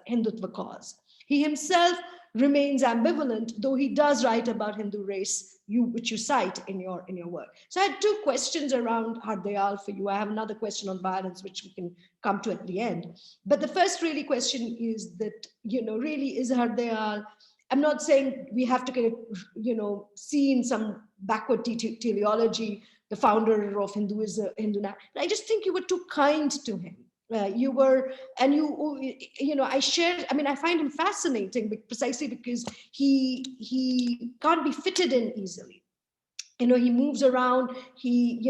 Hindutva cause. He himself remains ambivalent, though he does write about Hindu race, which you cite in your work. So I had two questions around Har Dayal for you. I have another question on violence, which we can come to at the end. But the first really question is that, really, is Har Dayal, I'm not saying we have to kind of, see in some backward teleology the founder of Hinduism, but I just think you were too kind to him. You were, and I find him fascinating precisely because he can't be fitted in easily. He moves around. He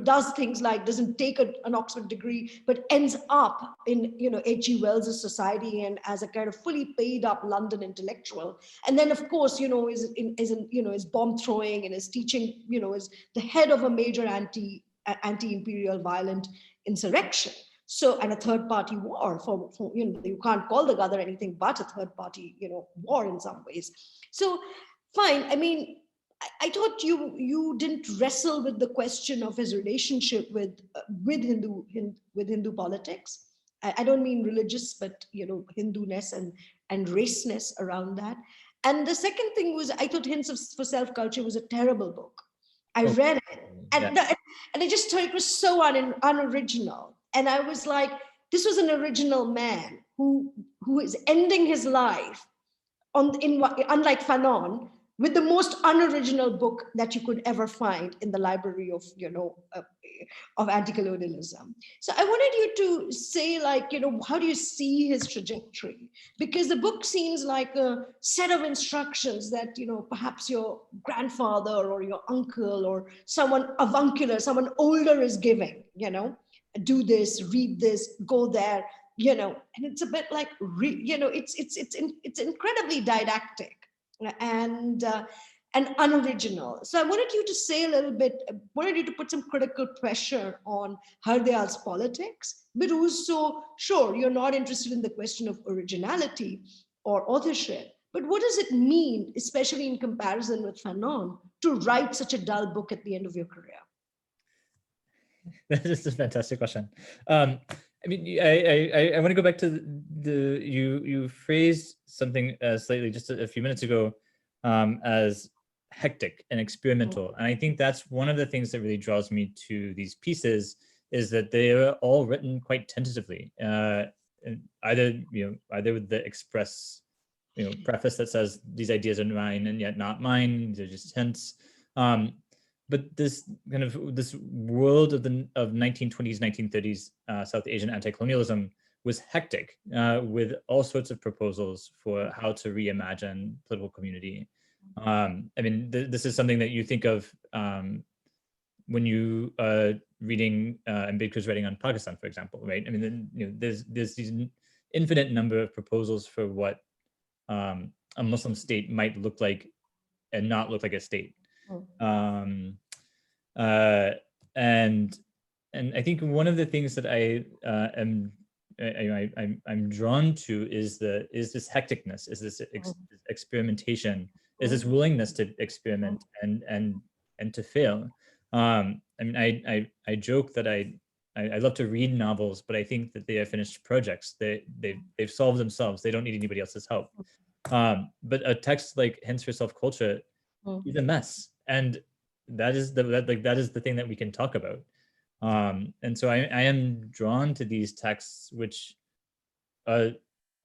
does things like doesn't take an Oxford degree, but ends up in, H.G. Wells' society and as a kind of fully paid up London intellectual. And then, of course, is bomb throwing and is teaching, is the head of a major anti-imperial violent insurrection. So, and a third party war for you can't call the Ghadar anything but a third party, war in some ways. So fine. I mean, I thought you didn't wrestle with the question of his relationship with Hindu politics. I don't mean religious, but Hindu-ness and raceness around that. And the second thing was, I thought Hints for Self-Culture was a terrible book. I read it, and I just thought it was so unoriginal. And I was like, this was an original man who is ending his life unlike Fanon, with the most unoriginal book that you could ever find in the library of of anti-colonialism. So I wanted you to say, how do you see his trajectory? Because the book seems like a set of instructions that perhaps your grandfather or your uncle or someone avuncular, someone older is giving. Do this, read this, go there. And it's a bit like it's incredibly didactic and unoriginal. So I wanted you to say a little bit, wanted you to put some critical pressure on Har Dayal's politics, but also, sure, you're not interested in the question of originality or authorship, but what does it mean, especially in comparison with Fanon, to write such a dull book at the end of your career? This is a fantastic question. I mean, I want to go back to you phrased something slightly just a few minutes ago as hectic and experimental, and I think that's one of the things that really draws me to these pieces is that they are all written quite tentatively, either with the express preface that says these ideas are mine and yet not mine. They're just hints. But this world of the 1920s, 1930s South Asian anti-colonialism was hectic with all sorts of proposals for how to reimagine political community. I mean, this is something that you think of when you reading Ambedkar's writing on Pakistan, for example, right? I mean, there's these infinite number of proposals for what a Muslim state might look like and not look like a state. And I think one of the things that I'm drawn to is this hecticness, is this experimentation, is this willingness to experiment and to fail. I mean, I joke that I love to read novels, but I think that they are finished projects. They've solved themselves. They don't need anybody else's help. But a text like Hints for Self-Culture is a mess, and that is the thing that we can talk about. And so I am drawn to these texts which are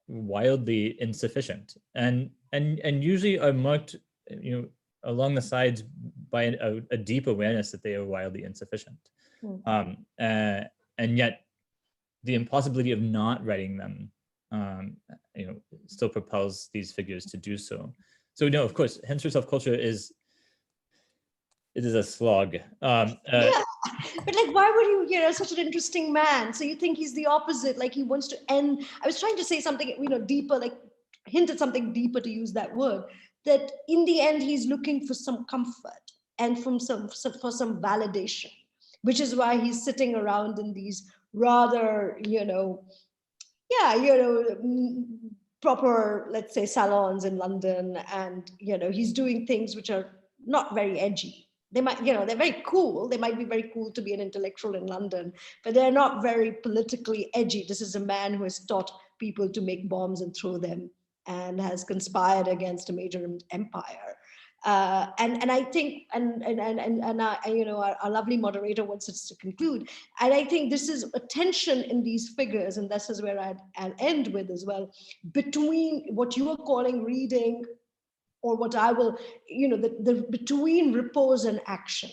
wildly insufficient and usually are marked along the sides by a deep awareness that they are wildly insufficient. And yet the impossibility of not writing them still propels these figures to do so. So no, of course, Hints for Self-Culture is a slog. Yeah, but like, why would you, such an interesting man? So you think he's the opposite, like he wants to end. I was trying to say something, deeper, like hint at something deeper, to use that word, that in the end, he's looking for some comfort and for some validation, which is why he's sitting around in these rather, proper, let's say, salons in London. And, he's doing things which are not very edgy. They might, they're very cool. They might be very cool to be an intellectual in London, but they're not very politically edgy. This is a man who has taught people to make bombs and throw them and has conspired against a major empire. And I think, our lovely moderator wants us to conclude. And I think this is a tension in these figures, and this is where I'll end with as well, between what you are calling reading, or what I will, the between repose and action.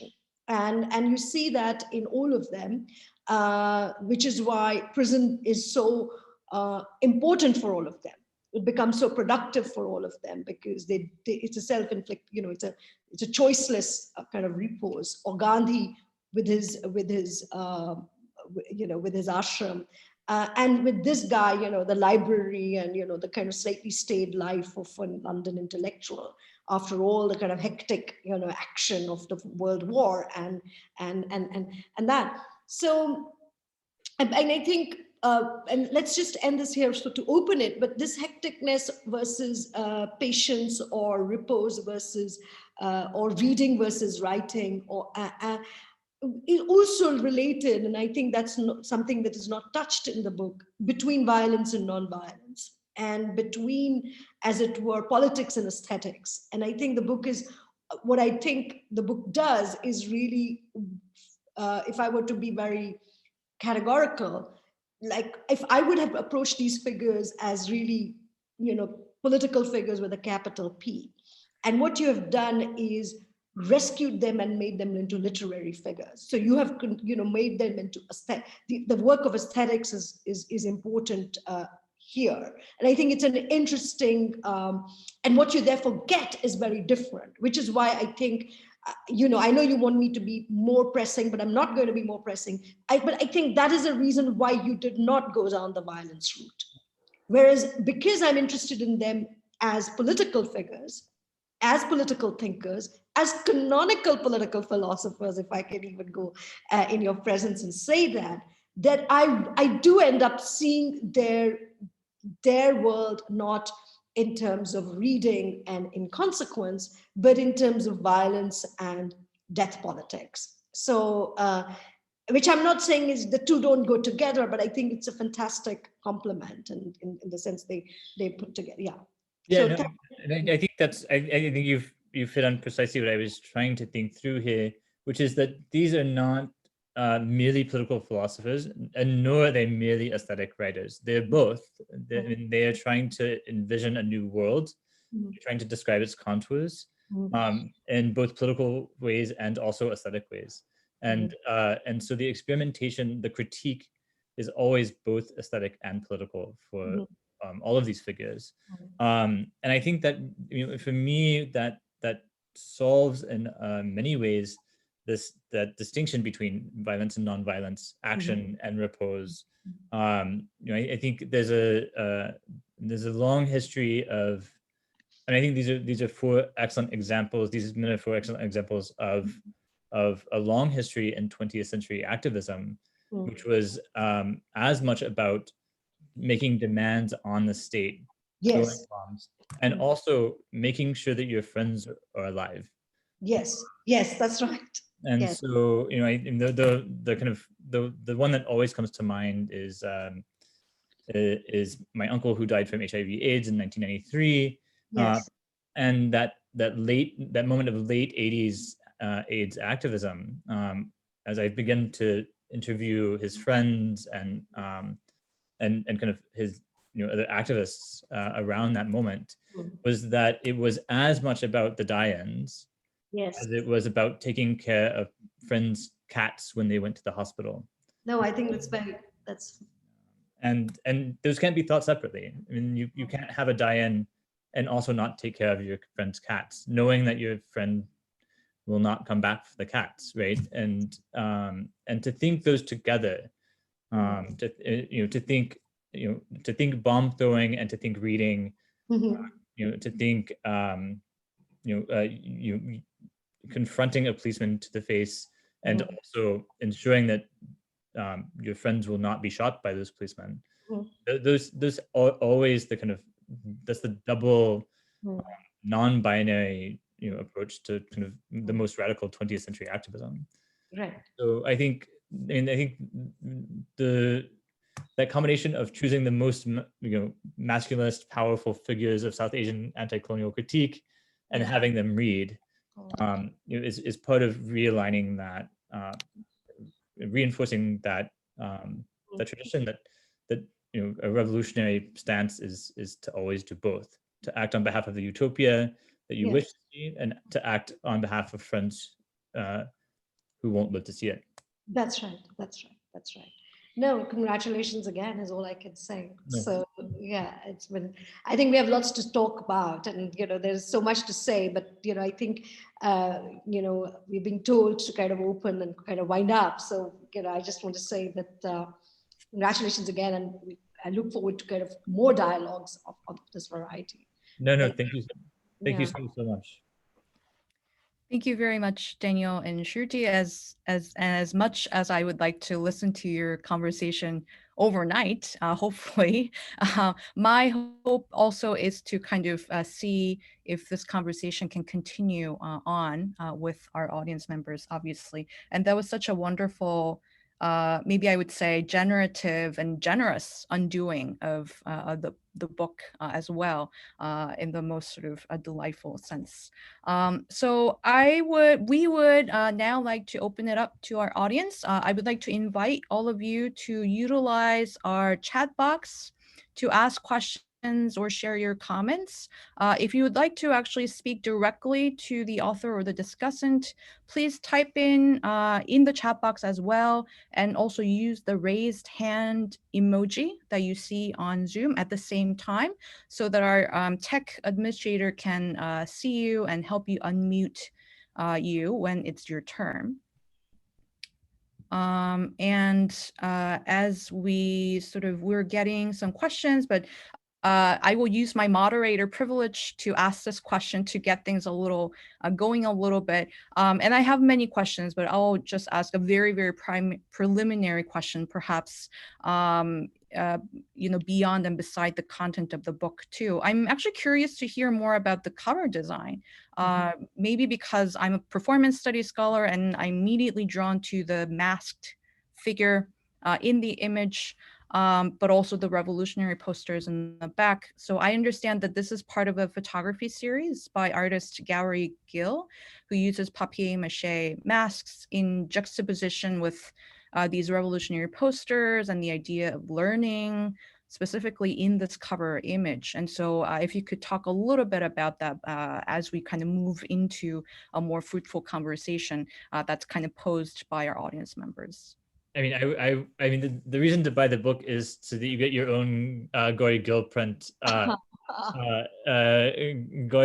And you see that in all of them, which is why prison is so important for all of them. It becomes so productive for all of them, because it's a self-inflict, it's a choiceless kind of repose. Or Gandhi with his ashram. And with this guy, the library and, the kind of slightly staid life of a London intellectual, after all the kind of hectic, action of the World War and that. So, and I think, and let's just end this here so to open it, but this hecticness versus patience, or repose versus, or reading versus writing, or is also related, and I think that's something that is not touched in the book, between violence and non-violence, and between, as it were, politics and aesthetics. And I think the book is, what I think the book does is really, if I were to be very categorical, like if I would have approached these figures as really, political figures with a capital P, and what you have done is rescued them and made them into literary figures. So you have, made them into the work of aesthetics is important here. And I think it's an interesting, and what you therefore get is very different, which is why I think, I know you want me to be more pressing, but I'm not going to be more pressing. But I think that is a reason why you did not go down the violence route. Whereas, because I'm interested in them as political figures, as political thinkers, as canonical political philosophers, if I can even go in your presence and say that I do end up seeing their world not in terms of reading and inconsequence, but in terms of violence and death politics. So which I'm not saying is the two don't go together, but I think it's a fantastic complement, and in the sense they put together. Yeah. Yeah, no, I think that's, I think you've hit on precisely what I was trying to think through here, which is that these are not merely political philosophers, and nor are they merely aesthetic writers. They're both. They are trying to envision a new world, trying to describe its contours in both political ways and also aesthetic ways. And so the experimentation, the critique, is always both aesthetic and political for all of these figures. And I think that, for me, that solves in many ways that distinction between violence and nonviolence, action and repose. I think there's a long history of, and I think these are four excellent examples. These are four excellent examples of a long history in 20th century activism, which was as much about making demands on the state, throwing bombs, and also making sure that your friends are alive. Yes, that's right. And so, the kind of the one that always comes to mind is my uncle, who died from HIV/AIDS in 1993. And that moment of late 80s AIDS activism, as I began to interview his friends and kind of his other activists around that moment, was that it was as much about the die-ins as it was about taking care of friends' cats when they went to the hospital. No, I think that's and those can't be thought separately. I mean, you can't have a die-in and also not take care of your friend's cats, knowing that your friend will not come back for the cats, right? And to think those together, to think bomb throwing and to think reading, to think confronting a policeman to the face, and also ensuring that your friends will not be shot by those policemen. Those are always the kind of, that's the double non-binary approach to kind of the most radical 20th century activism. Right. So I think that combination of choosing the most masculinist, powerful figures of South Asian anti-colonial critique and having them read is part of realigning that, reinforcing that tradition that a revolutionary stance is to always do both, to act on behalf of the utopia that you wish to see, and to act on behalf of friends who won't live to see it. That's right. No, congratulations again is all I can say. No. So yeah, it's been, I think we have lots to talk about, and there's so much to say, but I think we're being told to kind of open and kind of wind up. So I just want to say that congratulations again, and I look forward to kind of more dialogues of this variety. No, thank you. Thank you so much. Thank you very much, Daniel and Shruti. As much as I would like to listen to your conversation overnight, hopefully, my hope also is to kind of see if this conversation can continue on with our audience members, obviously. And that was such a wonderful, maybe I would say generative and generous undoing of the book as well, in the most sort of delightful sense. So we would now like to open it up to our audience. I would like to invite all of you to utilize our chat box to ask questions or share your comments. If you would like to actually speak directly to the author or the discussant, please type in the chat box as well, and also use the raised hand emoji that you see on Zoom at the same time, so that our tech administrator can see you and help you unmute you when it's your turn. As we're getting some questions, but I will use my moderator privilege to ask this question to get things going a little bit. And I have many questions, but I'll just ask a very, very preliminary question, perhaps, beyond and beside the content of the book too. I'm actually curious to hear more about the cover design, maybe because I'm a performance studies scholar and I'm immediately drawn to the masked figure in the image, but also the revolutionary posters in the back. So I understand that this is part of a photography series by artist Gary Gill, who uses papier-mâché masks in juxtaposition with these revolutionary posters and the idea of learning, specifically in this cover image. And so if you could talk a little bit about that as we kind of move into a more fruitful conversation that's kind of posed by our audience members. I mean, I mean, the reason to buy the book is so that you get your own Gauri Gill print. Gauri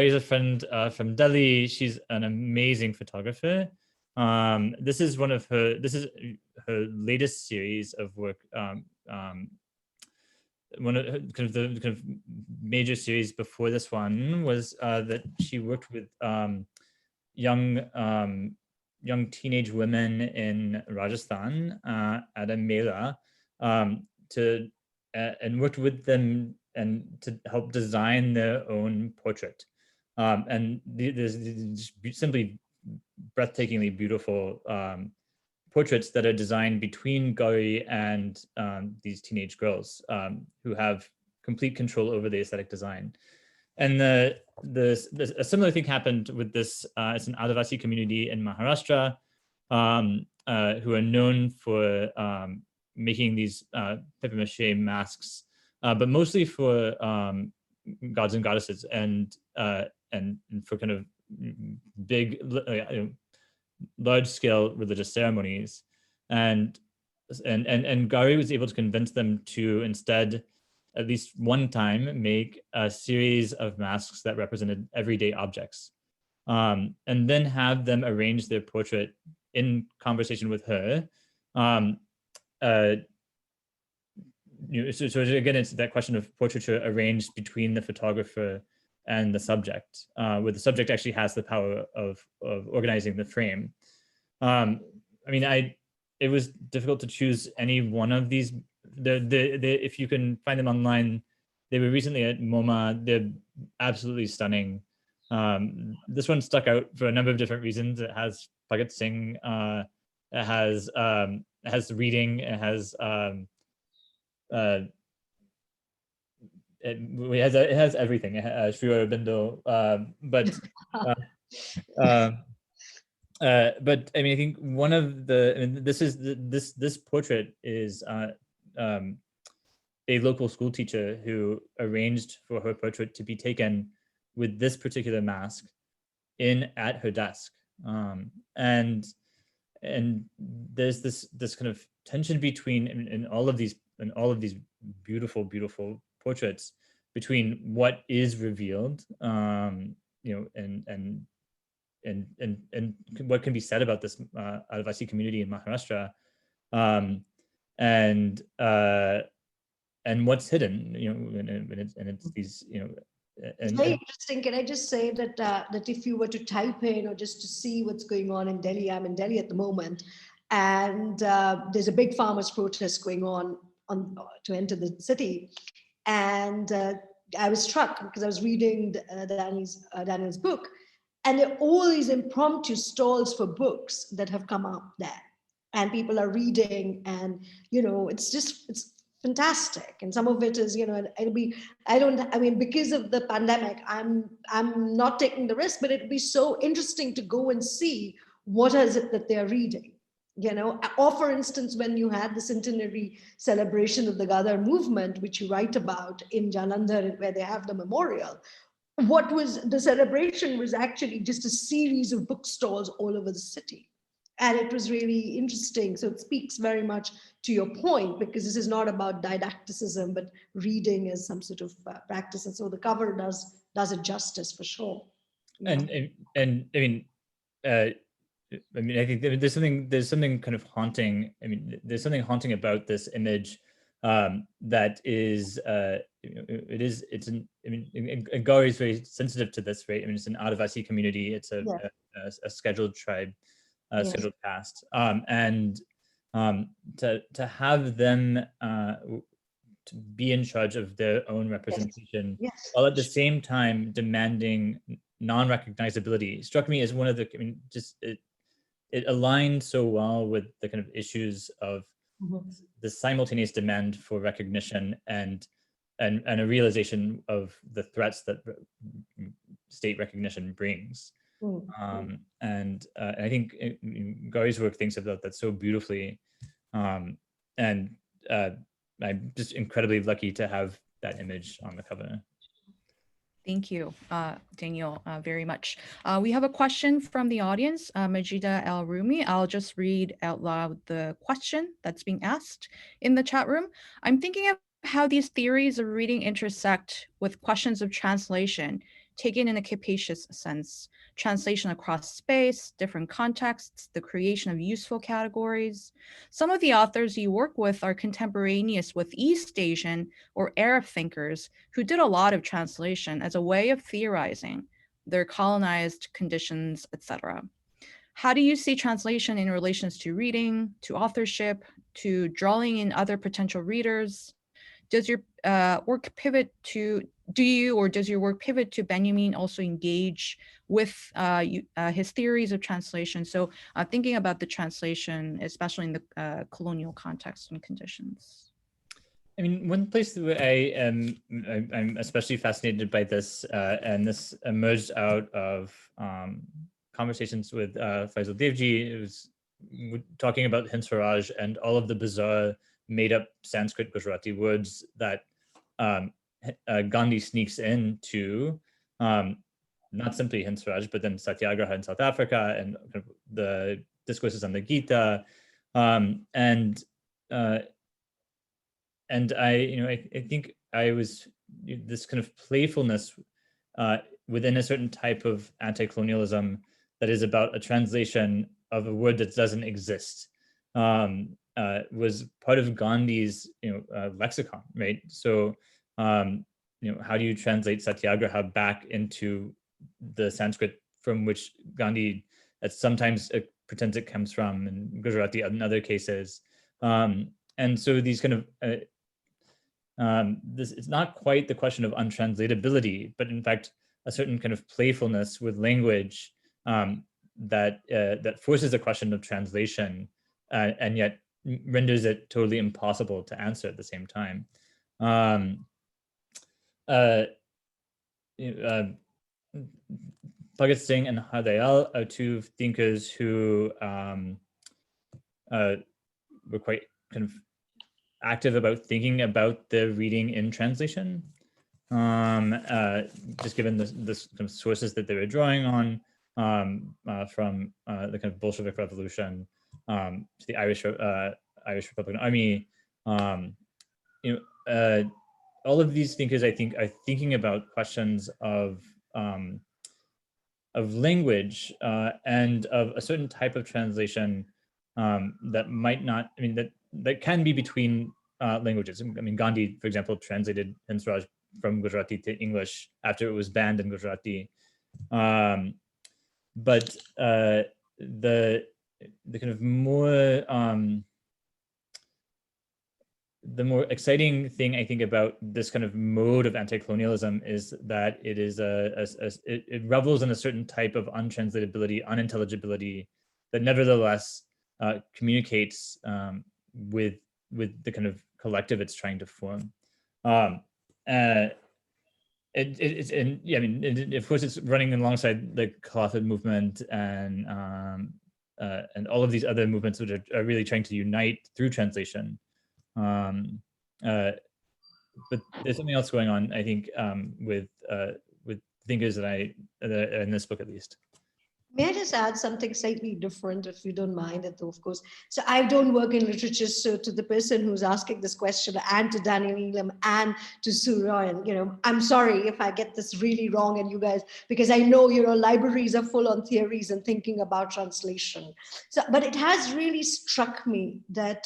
is a friend from Delhi. She's an amazing photographer. This is her latest series of work. One of the major series before this one was that she worked with young teenage women in Rajasthan at a mela and worked with them and to help design their own portrait. And there's simply breathtakingly beautiful portraits that are designed between Gauri and these teenage girls who have complete control over the aesthetic design. And a similar thing happened with this. It's an Adivasi community in Maharashtra who are known for making these papier-mâché masks, but mostly for gods and goddesses and for kind of big, large-scale religious ceremonies. And Gauri was able to convince them to instead, at least one time, make a series of masks that represented everyday objects, and then have them arrange their portrait in conversation with her. So again, it's that question of portraiture arranged between the photographer and the subject, where the subject actually has the power of organizing the frame. I mean, it was difficult to choose any one of these. If you can find them online, they were recently at MoMA. They're absolutely stunning. This one stuck out for a number of different reasons. It has Bhagat Singh. It has reading. It has it has everything. Sri Aurobindo, but I mean, I think one of this portrait is a local school teacher who arranged for her portrait to be taken with this particular mask at her desk, and there's this kind of tension between in all of these beautiful portraits between what is revealed, and what can be said about this Adivasi community in Maharashtra, and what's hidden, and it's these, It's very interesting. Can I just say that that if you were to type in or just to see what's going on in Delhi, I'm in Delhi at the moment, and there's a big farmers' protest going on to enter the city, and I was struck because I was reading Daniel's book, and there are all these impromptu stalls for books that have come up there, and people are reading, and it's fantastic. And some of it is, because of the pandemic, I'm not taking the risk, but it'd be so interesting to go and see what is it that they're reading. Or for instance, when you had the centenary celebration of the Gadar movement, which you write about in Jalandhar, where they have the memorial, what was the celebration was actually just a series of bookstores all over the city. And it was really interesting. So it speaks very much to your point, because this is not about didacticism, but reading as some sort of practice. And so the cover does it justice for sure. And I mean, I think there's something kind of haunting. I mean, there's something haunting about this image that is, Gauri is very sensitive to this, right? I mean, it's an Adivasi community. It's a scheduled tribe, scheduled caste, and to have them to be in charge of their own representation, while at the same time demanding non-recognizability, struck me as one of the, it aligned so well with the kind of issues of the simultaneous demand for recognition and a realization of the threats that state recognition brings. And I think Gauri's work thinks about that so beautifully. And I'm just incredibly lucky to have that image on the cover. Thank you, Daniel, very much. We have a question from the audience, Majida El Rumi. I'll just read out loud the question that's being asked in the chat room. I'm thinking of how these theories of reading intersect with questions of translation, taken in a capacious sense. Translation across space, different contexts, the creation of useful categories. Some of the authors you work with are contemporaneous with East Asian or Arab thinkers who did a lot of translation as a way of theorizing their colonized conditions, etc. How do you see translation in relations to reading, to authorship, to drawing in other potential readers? Does your work pivot to, does your work pivot to Benjamin also engage with his theories of translation? So thinking about the translation, especially in the colonial context and conditions. I mean, one place that I'm especially fascinated by this, and this emerged out of conversations with Faisal Devji, who was talking about Hind Swaraj and all of the bizarre made-up Sanskrit Gujarati words that Gandhi sneaks into, not simply Hind Swaraj, but then Satyagraha in South Africa and the discourses on the Gita, and I think I was this kind of playfulness within a certain type of anti-colonialism that is about a translation of a word that doesn't exist, was part of Gandhi's lexicon, right? So how do you translate Satyagraha back into the Sanskrit from which Gandhi sometimes pretends it comes from, and Gujarati in other cases, and so these kind of this it's not quite the question of untranslatability, but in fact a certain kind of playfulness with language that forces a question of translation and yet renders it totally impossible to answer at the same time. Bhagat Singh and Har Dayal are two thinkers who were quite kind of active about thinking about the reading in translation, just given the kind of sources that they were drawing on from the kind of Bolshevik Revolution to the Irish Republican Army. All of these thinkers, I think, are thinking about questions of language and of a certain type of translation that might not, I mean, that can be between languages. I mean, Gandhi, for example, translated Hind Swaraj from Gujarati to English after it was banned in Gujarati. But the kind of more the more exciting thing I think about this kind of mode of anti-colonialism is that it is it revels in a certain type of untranslatability, unintelligibility that nevertheless communicates with the kind of collective it's trying to form. It's and yeah, I mean, of course, it's running alongside the Clothard movement and all of these other movements which are really trying to unite through translation. But there's something else going on, I think, with thinkers that in this book at least. May I just add something slightly different, if you don't mind it, though, of course. So I don't work in literature, so to the person who's asking this question, and to Daniel Elam and to Sue Ryan, I'm sorry if I get this really wrong, and you guys, because I know, libraries are full on theories and thinking about translation. So, but it has really struck me that,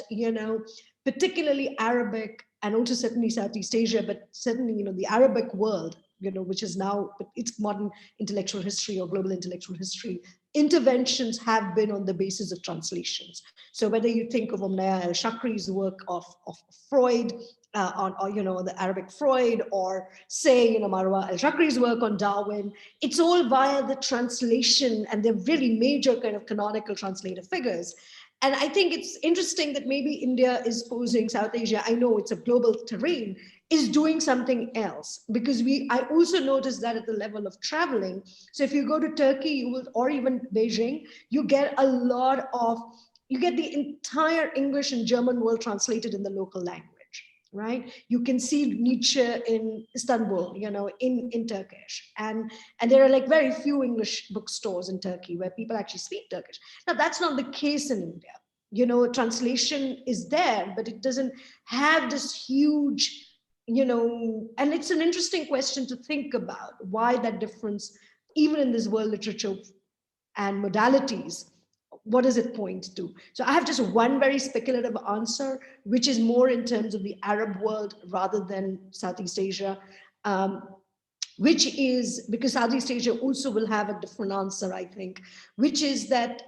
particularly Arabic and also certainly Southeast Asia, but certainly, the Arabic world, which is now its modern intellectual history or global intellectual history, interventions have been on the basis of translations. So whether you think of Omnaya El-Shakri's work of Freud, or the Arabic Freud, or say, Marwa El-Shakri's work on Darwin, it's all via the translation, and they're really major kind of canonical translator figures. And I think it's interesting that maybe India is posing South Asia. I know it's a global terrain, is doing something else, because I also noticed that at the level of traveling. So if you go to Turkey, you will, or even Beijing, you get you get the entire English and German world translated in the local language. Right, you can see Nietzsche in Istanbul, in Turkish, and there are like very few English bookstores in Turkey where people actually speak Turkish. Now that's not the case in India. Translation is there, but it doesn't have this huge, and it's an interesting question to think about, why that difference, even in this world literature and modalities. What does it point to? So I have just one very speculative answer, which is more in terms of the Arab world rather than Southeast Asia, which is because Southeast Asia also will have a different answer, I think, which is that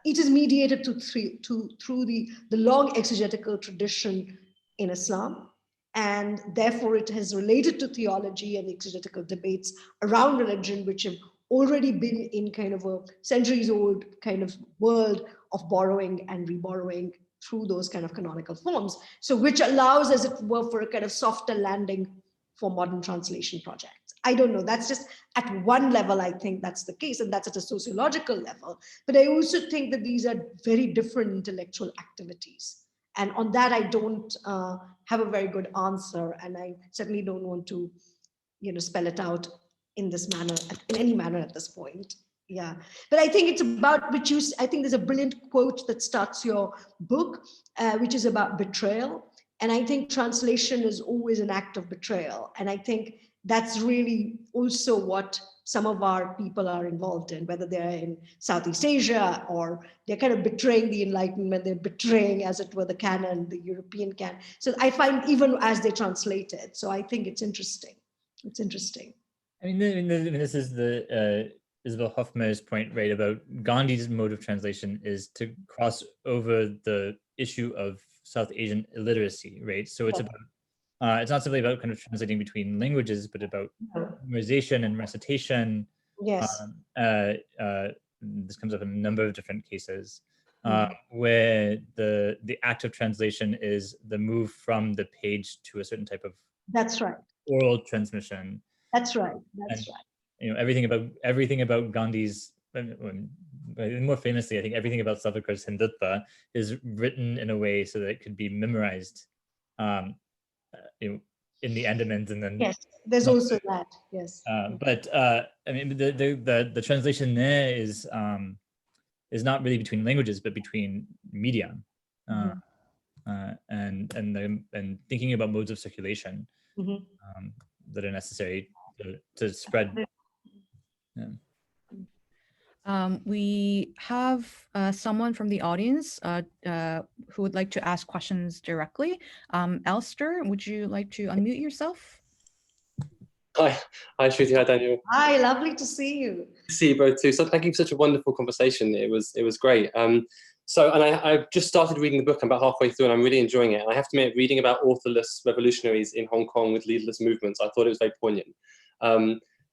it is mediated through the long exegetical tradition in Islam. And therefore, it has related to theology and exegetical debates around religion, which have already been in kind of a centuries old kind of world of borrowing and reborrowing through those kind of canonical forms. So which allows, as it were, for a kind of softer landing for modern translation projects. I don't know, that's just at one level, I think that's the case, and that's at a sociological level. But I also think that these are very different intellectual activities. And on that, I don't have a very good answer. And I certainly don't want to, spell it out in this manner, in any manner at this point. Yeah. But I think it's about, I think there's a brilliant quote that starts your book, which is about betrayal. And I think translation is always an act of betrayal. And I think that's really also what some of our people are involved in, whether they're in Southeast Asia or they're kind of betraying the Enlightenment, they're betraying, as it were, the canon, the European canon. So I find even as they translate it. So I think it's interesting. It's interesting. I mean, this is the Isabel Hofmer's point, right, about Gandhi's mode of translation is to cross over the issue of South Asian illiteracy, right? So it's about, it's not simply about kind of translating between languages, but about memorization and recitation. Yes. This comes up in a number of different cases where the act of translation is the move from the page to a certain type of that's right oral transmission. That's right. That's right. Everything about Gandhi's, more famously, I think everything about Savarkar's Hindutva is written in a way so that it could be memorized, in the Andamans, and then yes, there's also that. Yes. But I mean, the translation there is not really between languages, but between media, and thinking about modes of circulation that are necessary to spread. Yeah. We have someone from the audience who would like to ask questions directly. Elster, would you like to unmute yourself? Hi, Shruti. Hi, Daniel. Hi, lovely to see you. See you both too. So thank you for such a wonderful conversation. It was great. I've just started reading the book. I'm about halfway through, and I'm really enjoying it. And I have to admit, reading about authorless revolutionaries in Hong Kong with leaderless movements, I thought it was very poignant.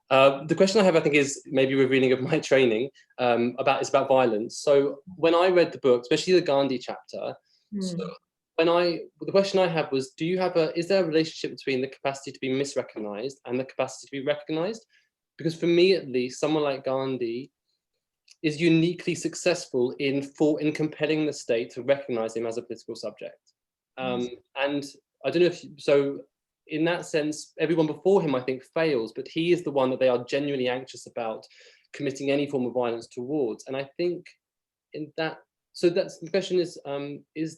The question I have, I think, is maybe revealing of my training it's about violence. So when I read the book, especially the Gandhi chapter, the question I had was, is there a relationship between the capacity to be misrecognized and the capacity to be recognized? Because for me, at least, someone like Gandhi is uniquely successful in compelling the state to recognize him as a political subject. And I don't know so in that sense, everyone before him, I think, fails, but he is the one that they are genuinely anxious about committing any form of violence towards. And I think so that's the question is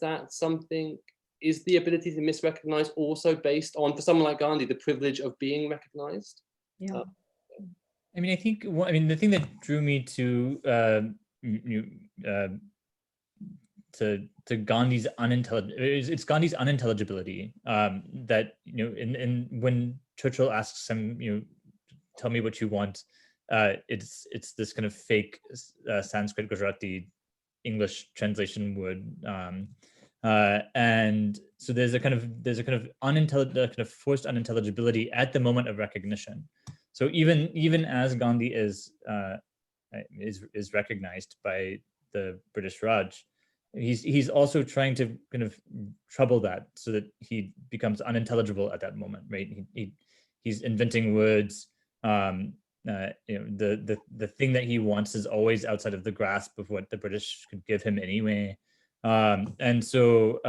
that something, is the ability to misrecognize also based on, for someone like Gandhi, the privilege of being recognized? Yeah. I mean, I think, the thing that drew me to Gandhi's it's Gandhi's unintelligibility, that, in when Churchill asks him, tell me what you want, it's this kind of fake Sanskrit Gujarati English translation word, and so there's a kind of forced unintelligibility at the moment of recognition. So even as Gandhi is recognized by the British Raj, he's also trying to kind of trouble that so that he becomes unintelligible at that moment, right? He's inventing words. The thing that he wants is always outside of the grasp of what the British could give him anyway, and so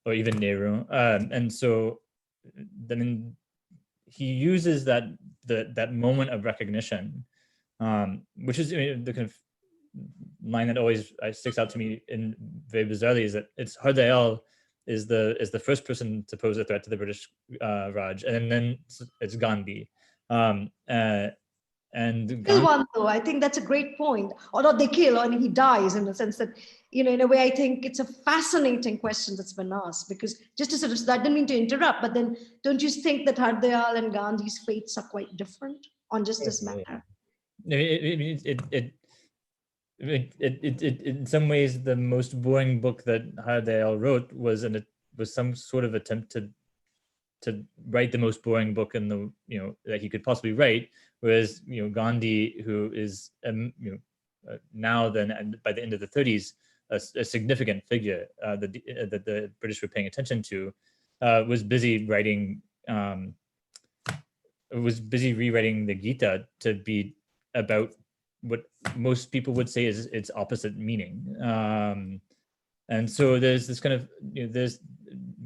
or even Nehru, and so then he uses that moment of recognition, which is the kind of line that always sticks out to me in very bizarrely, is that it's Har Dayal is the first person to pose a threat to the British Raj, and then it's Gandhi. And Kill one, though. I think that's a great point. Or not they kill, or he dies, in the sense that, in a way, I think it's a fascinating question that's been asked, because just to sort of, I didn't mean to interrupt, but then don't you think that Har Dayal and Gandhi's fates are quite different on just this matter? It in some ways, the most boring book that Har Dayal wrote was some sort of attempt to write the most boring book in the that he could possibly write, whereas Gandhi, who is now then, and by the end of the 30s, a significant figure that the British were paying attention to, was busy rewriting the Gita to be about what most people would say is its opposite meaning. And so there's this kind of, there's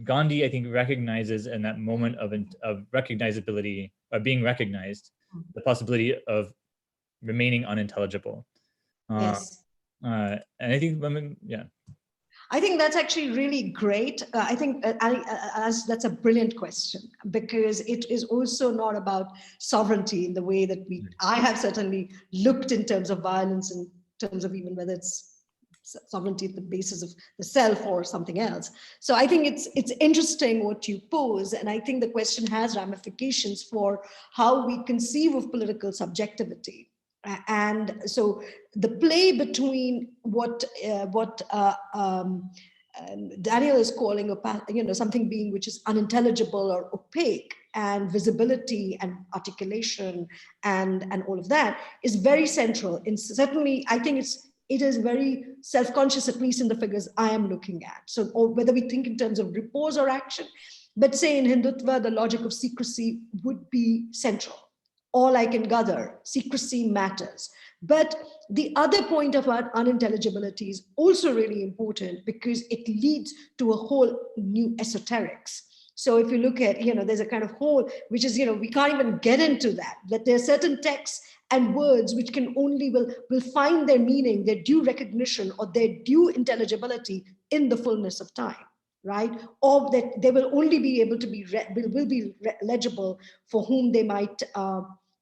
Gandhi, I think, recognizes in that moment of recognizability, or being recognized, the possibility of remaining unintelligible. Yes. And I think, I think that's actually really great. I think that's a brilliant question, because it is also not about sovereignty in the way that I have certainly looked in terms of violence, in terms of even whether it's sovereignty at the basis of the self or something else. So I think it's interesting what you pose, and I think the question has ramifications for how we conceive of political subjectivity. And so the play between what Daniel is calling something being which is unintelligible or opaque, and visibility and articulation and all of that is very central. And certainly, I think it is very self-conscious, at least in the figures I am looking at. So, or whether we think in terms of repose or action, but say in Hindutva, the logic of secrecy would be central. All I can gather, secrecy matters. But the other point about unintelligibility is also really important, because it leads to a whole new esoterics. So if you look at, there's a kind of whole, which is, we can't even get into that there are certain texts and words which can only will find their meaning, their due recognition, or their due intelligibility in the fullness of time, right? Or that they will only be able to be legible for whom they might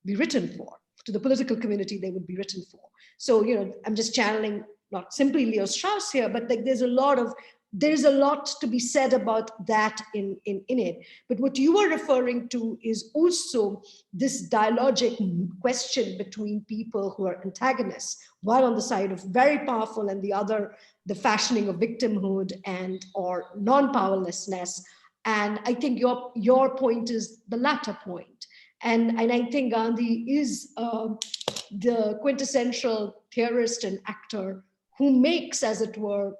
be written for. To the political community they would be written for. So, I'm just channeling not simply Leo Strauss here, but there's a lot to be said about that in it. But what you are referring to is also this dialogic question between people who are antagonists, one on the side of very powerful, and the other, the fashioning of victimhood and or non-powerlessness. And I think your point is the latter point. And I think Gandhi is the quintessential theorist and actor who makes, as it were,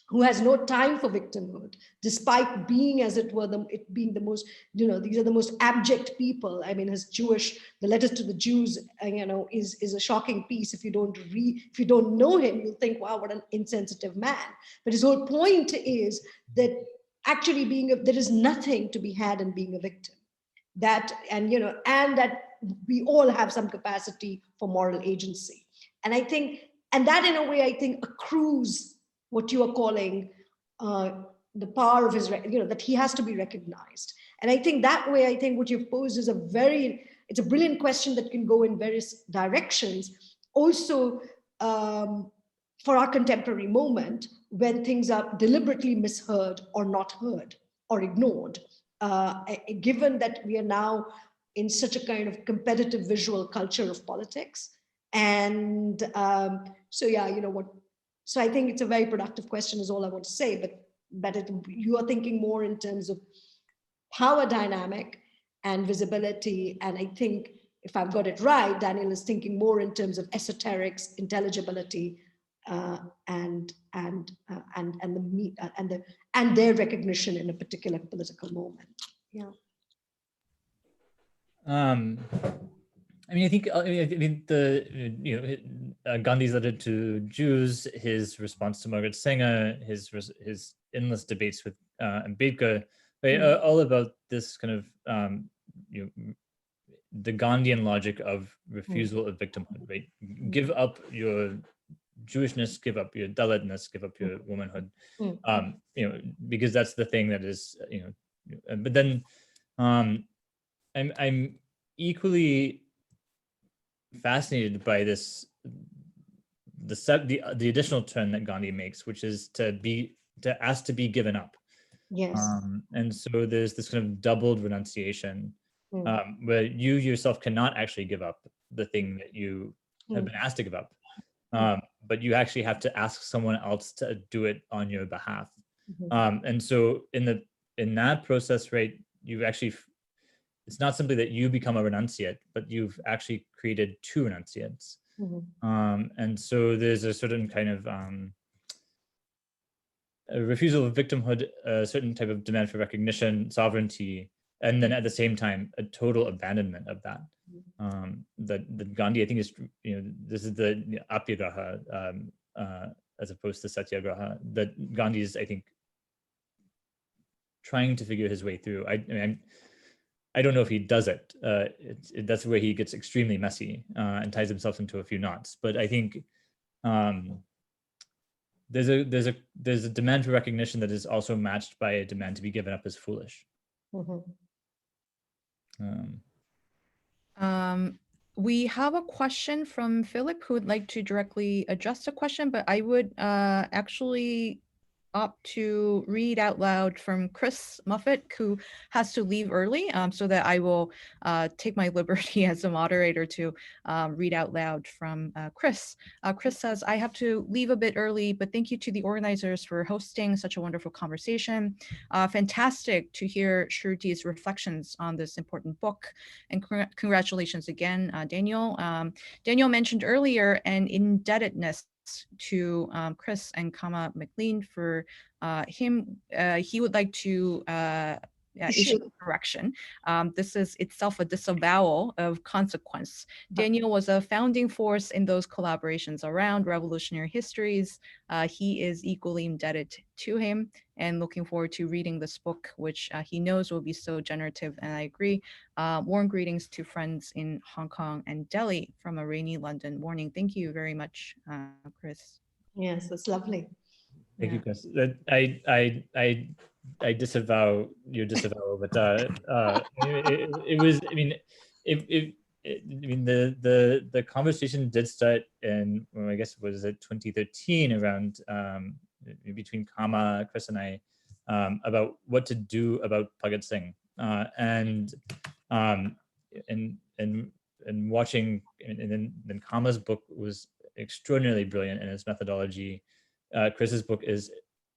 who has no time for victimhood, despite being, as it were, being the most, these are the most abject people. I mean, the letters to the Jews, is a shocking piece. If you don't know him, you'll think, wow, what an insensitive man. But his whole point is that actually there is nothing to be had in being a victim. That, and that we all have some capacity for moral agency. And I think, and that in a way, I think accrues what you are calling the power of his, that he has to be recognized. And I think that way, I think what you've posed is it's a brilliant question that can go in various directions. Also, for our contemporary moment, when things are deliberately misheard or not heard or ignored. Given that we are now in such a kind of competitive visual culture of politics. And so I think it's a very productive question is all I want to say, but you are thinking more in terms of power dynamic and visibility. And I think if I've got it right, Daniel is thinking more in terms of esoterics, intelligibility, and their recognition in a particular political moment. Yeah. I mean, Gandhi's letter to Jews, his response to Margaret Sanger, his endless debates with Ambedkar, right, are all about this kind of the Gandhian logic of refusal of victimhood, right? Give up your Jewishness, give up your Dalitness, give up your womanhood, because that's the thing that is, But then, I'm equally fascinated by the additional turn that Gandhi makes, which is to ask to be given up. Yes. And so there's this kind of doubled renunciation, where you yourself cannot actually give up the thing that you have been asked to give up, but you actually have to ask someone else to do it on your behalf. And so in that process, right, you've actually, it's not simply that you become a renunciate, but you've actually created two renunciates. And so there's a certain kind of a refusal of victimhood, a certain type of demand for recognition, sovereignty, and then at the same time, a total abandonment of that. That Gandhi, I think, is, this is the abjection, as opposed to satyagraha, that Gandhi is, I think, trying to figure his way through. I don't know if he does it. That's where he gets extremely messy and ties himself into a few knots. But I think there's a demand for recognition that is also matched by a demand to be given up as foolish. We have a question from Philip who would like to directly address the question, but I would actually opt to read out loud from Chris Muffet, who has to leave early, so that I will take my liberty as a moderator to read out loud from Chris. Chris says, I have to leave a bit early, but thank you to the organizers for hosting such a wonderful conversation. Fantastic to hear Shruti's reflections on this important book. And congratulations again, Daniel. Daniel mentioned earlier an indebtedness to Chris and Kama McLean for him. He would like to issue a correction. This is itself a disavowal of consequence. Daniel was a founding force in those collaborations around revolutionary histories. He is equally indebted to him, and looking forward to reading this book, which he knows will be so generative, and I agree. Warm greetings to friends in Hong Kong and Delhi from a rainy London morning. Thank you very much, Chris. Yes, that's lovely. Thank you, Chris. I disavow your disavowal, but it was. I mean, the conversation did start in, well, I guess, was it 2013, around between Kama, Chris, and I, about what to do about Bhagat Singh, and watching, and then Kama's book was extraordinarily brilliant in its methodology. Chris's book is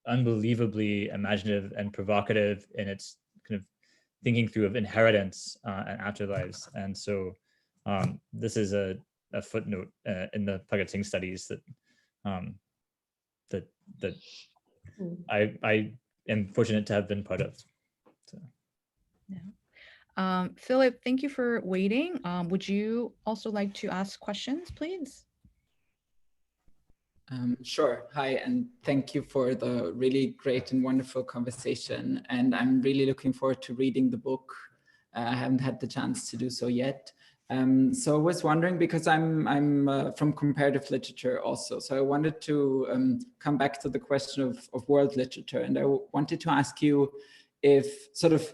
unbelievably imaginative and provocative in its kind of thinking through of inheritance and afterlives. And so this is a footnote in the Bhagat Singh studies that I am fortunate to have been part of. So. Yeah. Philip, thank you for waiting. Would you also like to ask questions, please? Sure. Hi, and thank you for the really great and wonderful conversation. And I'm really looking forward to reading the book. I haven't had the chance to do so yet. So I was wondering, because I'm from comparative literature also, so I wanted to come back to the question of world literature. And I wanted to ask you if sort of,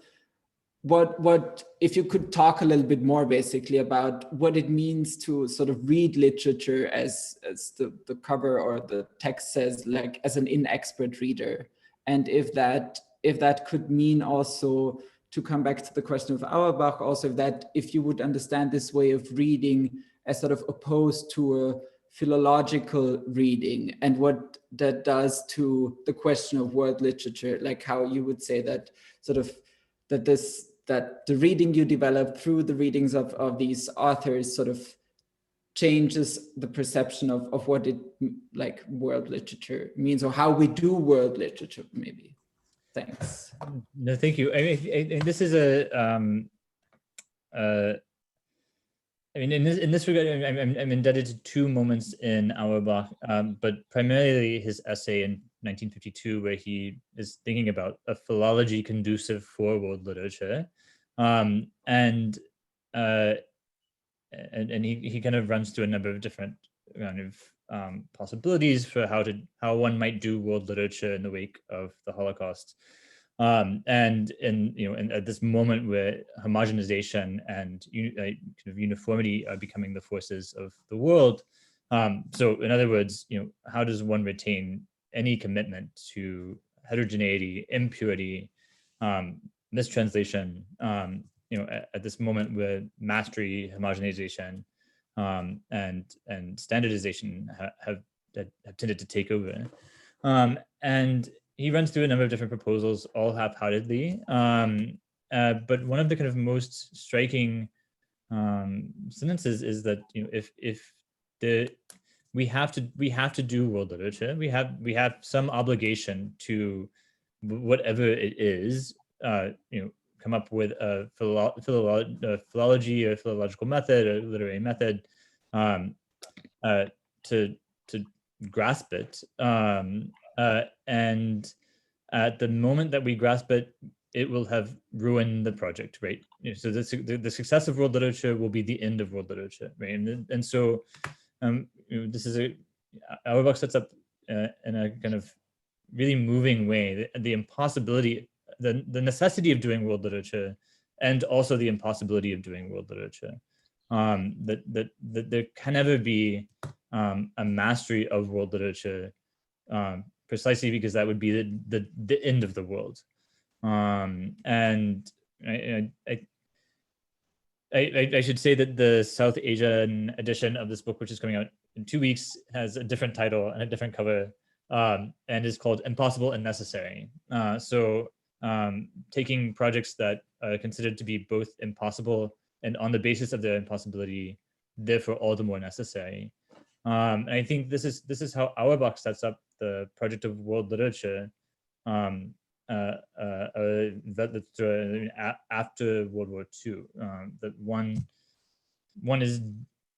what if you could talk a little bit more basically about what it means to sort of read literature as the cover or the text says, like as an inexpert reader, and if that could mean also, to come back to the question of Auerbach, also if you would understand this way of reading as sort of opposed to a philological reading, and what that does to the question of world literature, like how you would say that sort of that the reading you develop through the readings of these authors sort of changes the perception of what it like world literature means, or how we do world literature, maybe. Thanks. No, thank you. I mean, this is a I mean, in this regard, I'm indebted to two moments in Auerbach, but primarily his essay in 1952, where he is thinking about a philology conducive for world literature, and he kind of runs through a number of different kind of possibilities for how one might do world literature in the wake of the Holocaust. And at this moment where homogenization and kind of uniformity are becoming the forces of the world. So in other words, how does one retain any commitment to heterogeneity, impurity, mistranslation, at this moment where mastery, homogenization, and standardization have tended to take over. And he runs through a number of different proposals, all half-heartedly. But one of the kind of most striking sentences is that if we have to do world literature, we have some obligation to whatever it is, come up with a philology or philological method or literary method to grasp it. And at the moment that we grasp it, it will have ruined the project, right? So the success of world literature will be the end of world literature, right? And so this is Auerbach sets up in a kind of really moving way the impossibility, the necessity of doing world literature, and also the impossibility of doing world literature. That there can never be a mastery of world literature, precisely because that would be the end of the world. And I should say that the South Asian edition of this book, which is coming out in 2 weeks, has a different title and a different cover, and is called Impossible and Necessary. So taking projects that are considered to be both impossible and on the basis of their impossibility, therefore all the more necessary. And I think this is how Auerbach sets up the project of world literature after World War II. That one is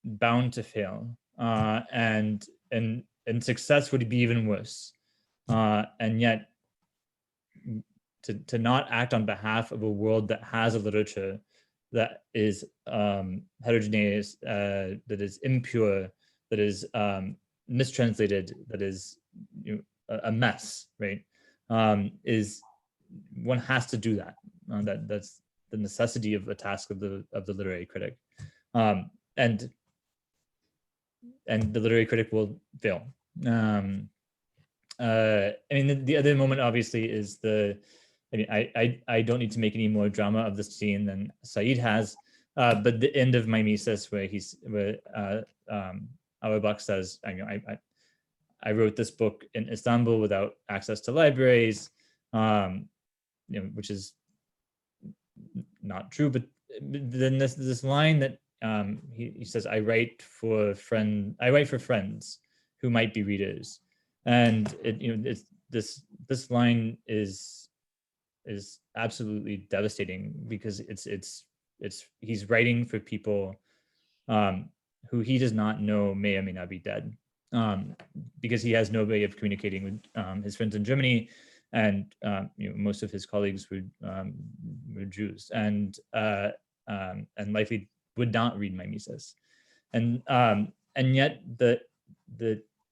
bound to fail, and success would be even worse. And yet, to not act on behalf of a world that has a literature that is heterogeneous, that is impure, that is mistranslated, that is a mess, right? Is one has to do that. That's the necessity of the task of the literary critic, and the literary critic will fail. I mean, the other moment obviously is I don't need to make any more drama of this scene than Said has, but the end of Mimesis, where Auerbach says, I wrote this book in Istanbul without access to libraries, which is not true. But then this line that he says, I write for friends who might be readers, and it's this line is absolutely devastating, because it's he's writing for people who he does not know may or may not be dead, because he has no way of communicating with his friends in Germany, and most of his colleagues were Jews, and likely would not read Mimesis, and yet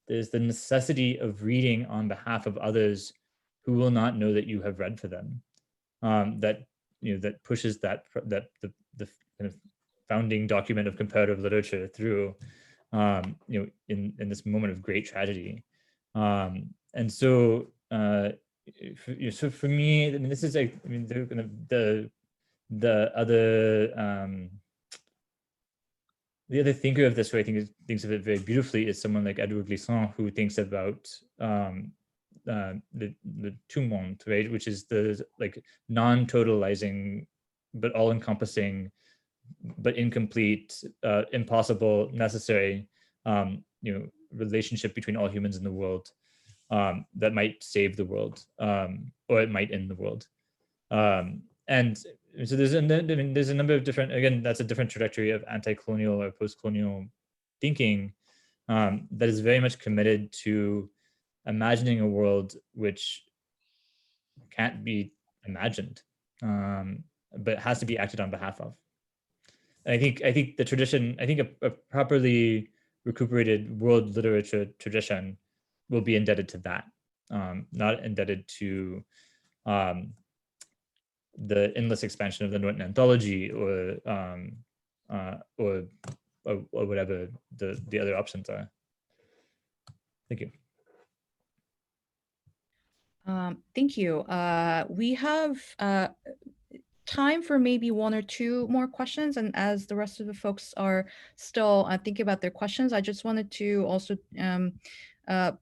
there's the necessity of reading on behalf of others who will not know that you have read for them, that pushes the kind of founding document of comparative literature through, in this moment of great tragedy. And so, so for me, I mean, this is the other thinker of this, who I think thinks of it very beautifully, is someone like Edouard Glissant, who thinks about the tout monde, right, which is the non-totalizing but all-encompassing but incomplete, impossible, necessary, relationship between all humans in the world that might save the world, or it might end the world. And so there's a number of different, again, that's a different trajectory of anti-colonial or post-colonial thinking that is very much committed to imagining a world which can't be imagined, but has to be acted on behalf of. And I think the tradition, I think a properly recuperated world literature tradition will be indebted to that, not indebted to the endless expansion of the Norton anthology or whatever the other options are. Thank you. Thank you. We have time for maybe one or two more questions. And as the rest of the folks are still thinking about their questions, I just wanted to also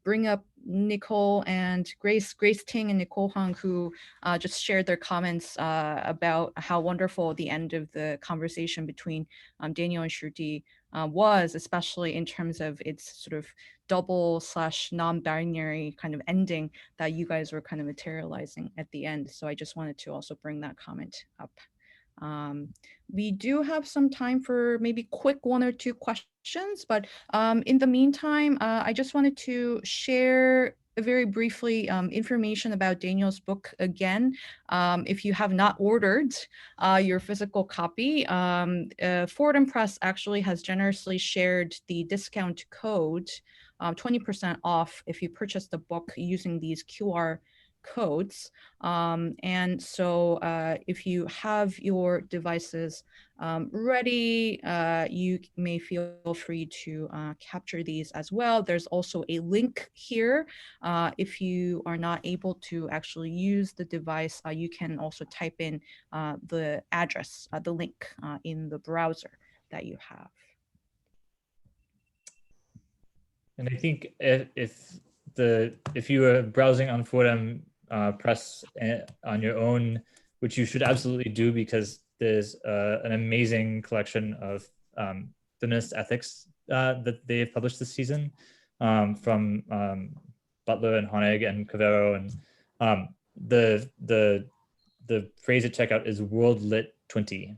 bring up Nicole and Grace Ting and Nicole Hong, who just shared their comments about how wonderful the end of the conversation between Daniel and Shruti was, especially in terms of its sort of double/non-binary kind of ending that you guys were kind of materializing at the end. So I just wanted to also bring that comment up. We do have some time for maybe quick one or two questions, but in the meantime, I just wanted to share very briefly information about Daniel's book again. If you have not ordered your physical copy, Fordham Press actually has generously shared the discount code, 20% off if you purchase the book using these QR codes. And so if you have your devices ready, you may feel free to capture these as well. There's also a link here. If you are not able to actually use the device, you can also type in the address, the link in the browser that you have. And I think if you are browsing on Fordham Press on your own, which you should absolutely do because there's an amazing collection of feminist ethics that they've published this season from Butler and Honig and Cavero, and the phrase at checkout is World Lit 20.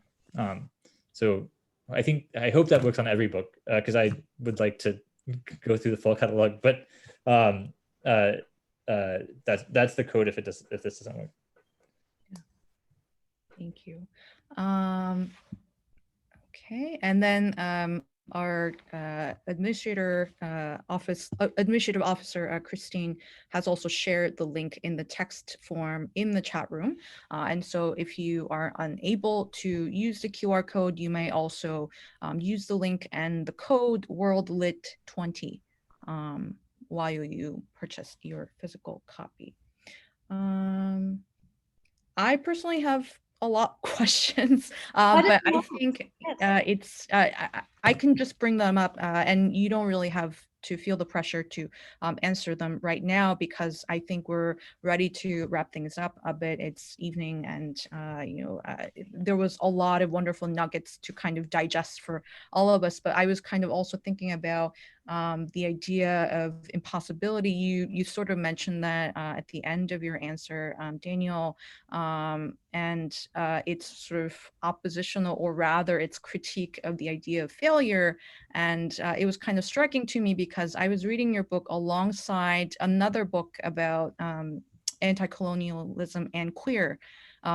So I hope that works on every book because I would like to go through the full catalog, but that's the code if this doesn't work. Yeah. Thank you. Okay, and then our administrative officer Christine has also shared the link in the text form in the chat room, and so if you are unable to use the QR code, you may also use the link and the code WorldLit20 while you purchase your physical copy. I personally have a lot of questions, but I think I can just bring them up and you don't really have to feel the pressure to answer them right now because I think we're ready to wrap things up a bit. It's evening and there was a lot of wonderful nuggets to kind of digest for all of us, but I was kind of also thinking about the idea of impossibility. You sort of mentioned that at the end of your answer, Daniel, and it's sort of oppositional, or rather its critique of the idea of failure. And it was kind of striking to me because I was reading your book alongside another book about anti-colonialism and queer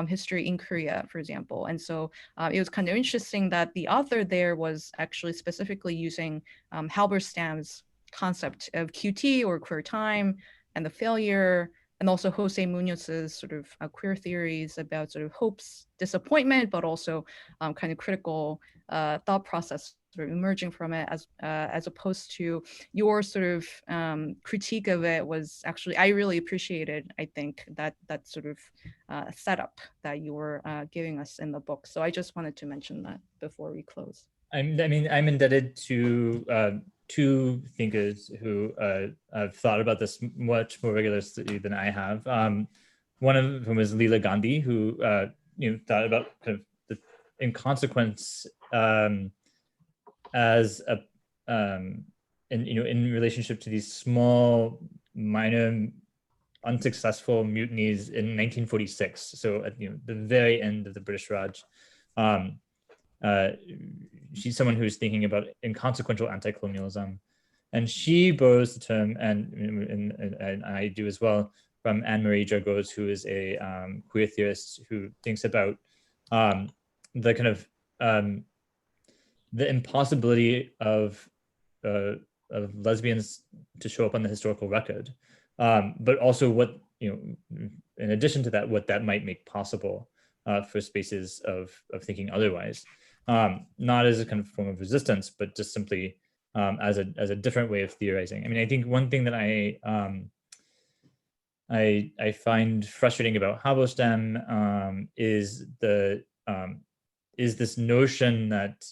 history in Korea, for example. And so it was kind of interesting that the author there was actually specifically using Halberstam's concept of QT, or queer time, and the failure, and also Jose Munoz's sort of queer theories about sort of hopes, disappointment, but also kind of critical thought process sort of emerging from it, as opposed to your sort of critique of it was actually, I really appreciated, I think, that sort of setup that you were giving us in the book. So I just wanted to mention that before we close. I'm indebted to two thinkers who have thought about this much more rigorously than I have. One of whom is Leela Gandhi, who thought about kind of the inconsequence as a in relationship to these small, minor, unsuccessful mutinies in 1946. So at the very end of the British Raj. She's someone who's thinking about inconsequential anti-colonialism, and she borrows the term, and I do as well, from Anne-Marie Jargos, who is a queer theorist who thinks about the kind of the impossibility of lesbians to show up on the historical record, but also what, in addition to that, what that might make possible for spaces of thinking otherwise, not as a kind of form of resistance, but just simply as a different way of theorizing. I mean, I think one thing that I find frustrating about Habelstam is this notion that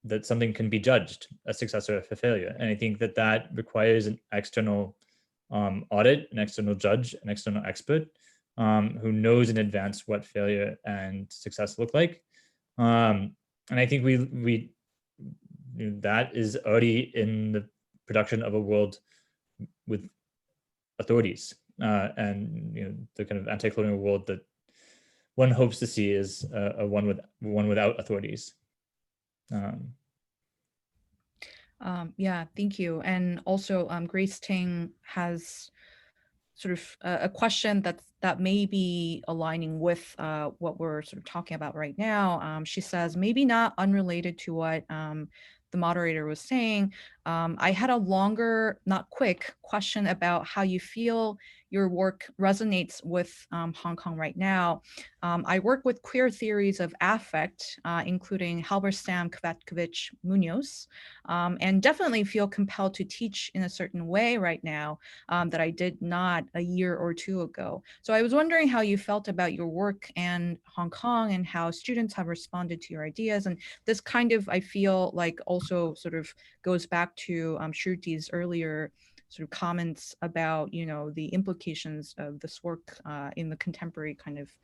that something can be judged, a success or a failure, and I think that requires an external audit, an external judge, an external expert who knows in advance what failure and success look like, and I think we that is already in the production of a world with authorities, and the kind of anti-colonial world that one hopes to see is a one without authorities. Yeah, thank you. And also, Grace Ting has sort of a question that may be aligning with what we're sort of talking about right now. She says, maybe not unrelated to what the moderator was saying. I had a longer, not quick, question about how you feel your work resonates with Hong Kong right now. I work with queer theories of affect, including Halberstam, Kvetkovich, Munoz, and definitely feel compelled to teach in a certain way right now that I did not a year or two ago. So I was wondering how you felt about your work and Hong Kong and how students have responded to your ideas. And this kind of, I feel like, also sort of goes back to Shruti's earlier sort of comments about, the implications of this work in the contemporary kind of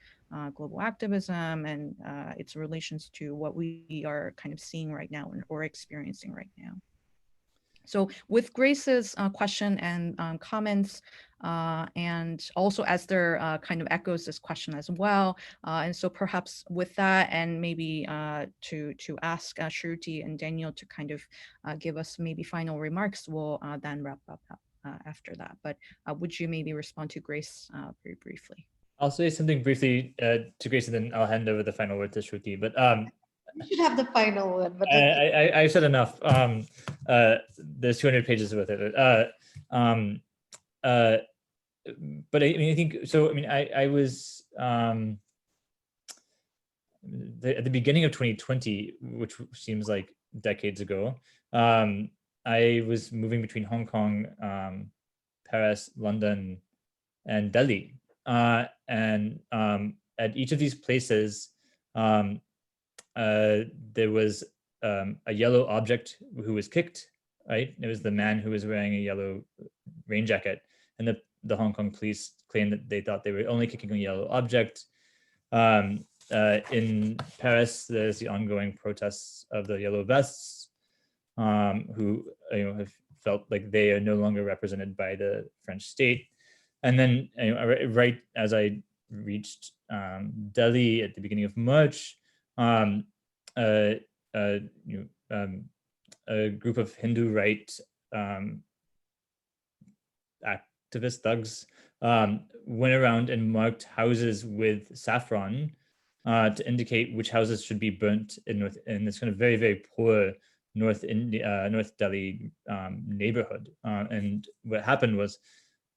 global activism and its relations to what we are kind of seeing right now or experiencing right now. So with Grace's question and comments, and also Esther kind of echoes this question as well. And so perhaps with that, and maybe to ask Shruti and Daniel to kind of give us maybe final remarks, we'll then wrap up after that. But would you maybe respond to Grace very briefly? I'll say something briefly to Grace, and then I'll hand over the final word to Shruti. But you should have the final word. But I said enough. There's 200 pages with it. But I mean, I think so. I mean, I was at the beginning of 2020, which seems like decades ago. I was moving between Hong Kong, Paris, London, and Delhi, and at each of these places, there was a yellow object who was kicked, right? It was the man who was wearing a yellow rain jacket, and the Hong Kong police claimed that they thought they were only kicking a yellow object. In Paris, there's the ongoing protests of the yellow vests, who have felt like they are no longer represented by the French state. And then right as I reached Delhi at the beginning of March, a group of Hindu right activist thugs went around and marked houses with saffron to indicate which houses should be burnt in this kind of very, very poor North Delhi neighborhood. And what happened was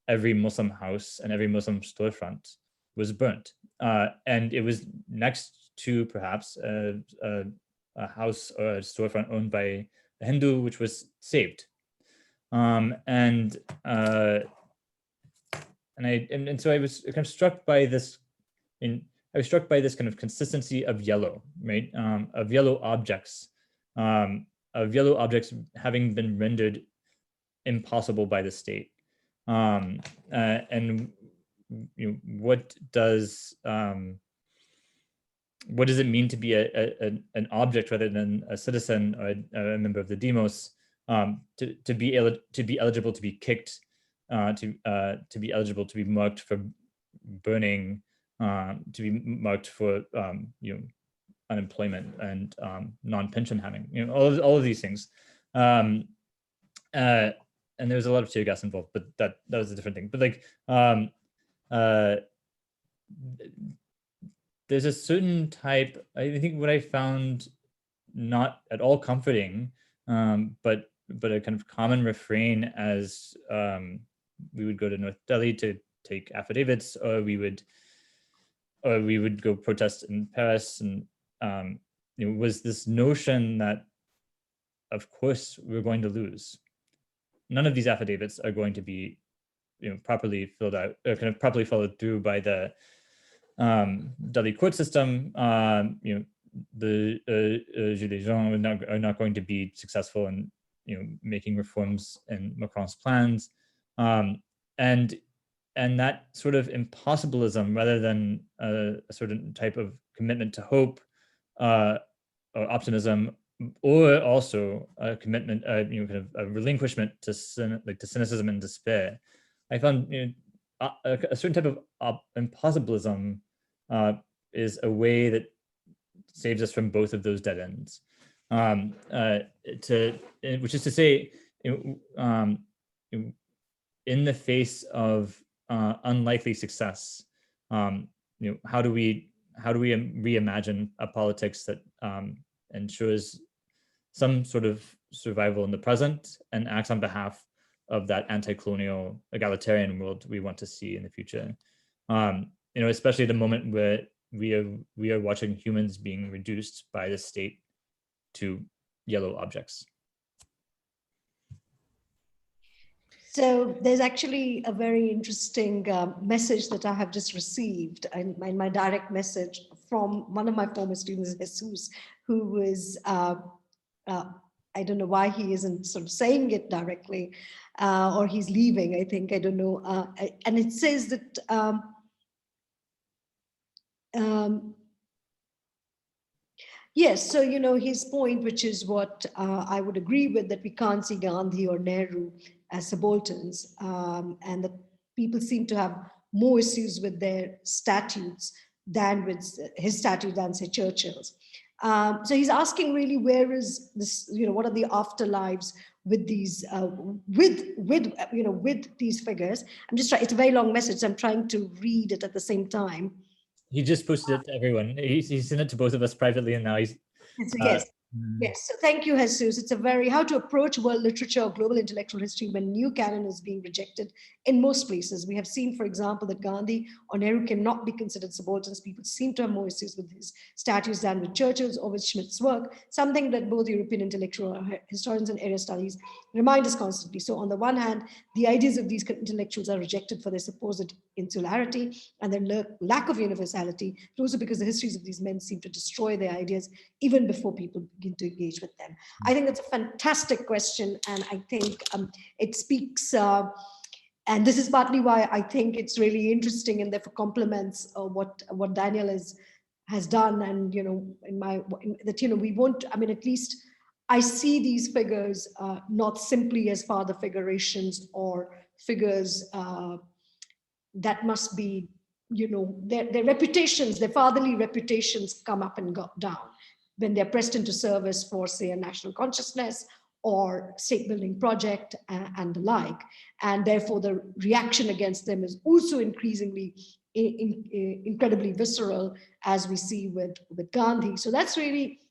every Muslim house and every Muslim storefront was burnt. And it was next to perhaps a house or a storefront owned by a Hindu, which was saved. And so I was kind of struck by this. I was struck by this kind of consistency of yellow, right? Of yellow objects having been rendered impossible by the state. And what does what does it mean to be an object rather than a citizen or a member of the demos, to be eligible to be kicked, to be eligible to be marked for burning, to be marked for unemployment and non-pension having, all of these things. And there was a lot of tear gas involved, but that was a different thing. But like, there's a certain type, I think what I found not at all comforting, but a kind of common refrain as we would go to North Delhi to take affidavits, or we would go protest in Paris, and was this notion that, of course, we're going to lose. None of these affidavits are going to be, properly filled out, or kind of properly followed through by the Delhi court system. The Gilets jaunes are not going to be successful in, making reforms in Macron's plans, and that sort of impossibilism, rather than a certain type of commitment to hope or optimism, or also a commitment, kind of a relinquishment to cynicism and despair. I found a certain type of impossibilism is a way that saves us from both of those dead ends. Which is to say, in the face of unlikely success, how do we reimagine a politics that ensures some sort of survival in the present and acts on behalf of that anti-colonial egalitarian world we want to see in the future? Especially at the moment where we are watching humans being reduced by the state to yellow objects. So there's actually a very interesting message that I have just received in my direct message from one of my former students, Jesus, who was, I don't know why he isn't sort of saying it directly, or he's leaving, I think, I don't know. And it says that, yes, so, his point, which is what I would agree with, that we can't see Gandhi or Nehru as subalterns, and that people seem to have more issues with their statutes than with his statute than, say, Churchill's. So he's asking really, where is this, what are the afterlives with these, with these figures? I'm just trying, it's a very long message, so I'm trying to read it at the same time. He just posted it to everyone. He sent it to both of us privately, and now he's... Yes. Yes, so thank you, Jesus. It's a very, how to approach world literature or global intellectual history when new canon is being rejected in most places. We have seen, for example, that Gandhi or Nehru cannot be considered subalterns. People seem to have more issues with his statutes than with Churchill's or with Schmidt's work, something that both European intellectual historians and area studies remind us constantly. So on the one hand, the ideas of these intellectuals are rejected for their supposed insularity and their lack of universality, but also because the histories of these men seem to destroy their ideas even before people begin to engage with them. I think it's a fantastic question, and I think it speaks, and this is partly why I think it's really interesting and therefore complements what Daniel has done. And we won't, I mean, at least I see these figures not simply as father figurations or figures that must be, their reputations, their fatherly reputations come up and go down when they're pressed into service for, say, a national consciousness or state building project and the like. And therefore the reaction against them is also increasingly incredibly visceral, as we see with Gandhi. So that's really,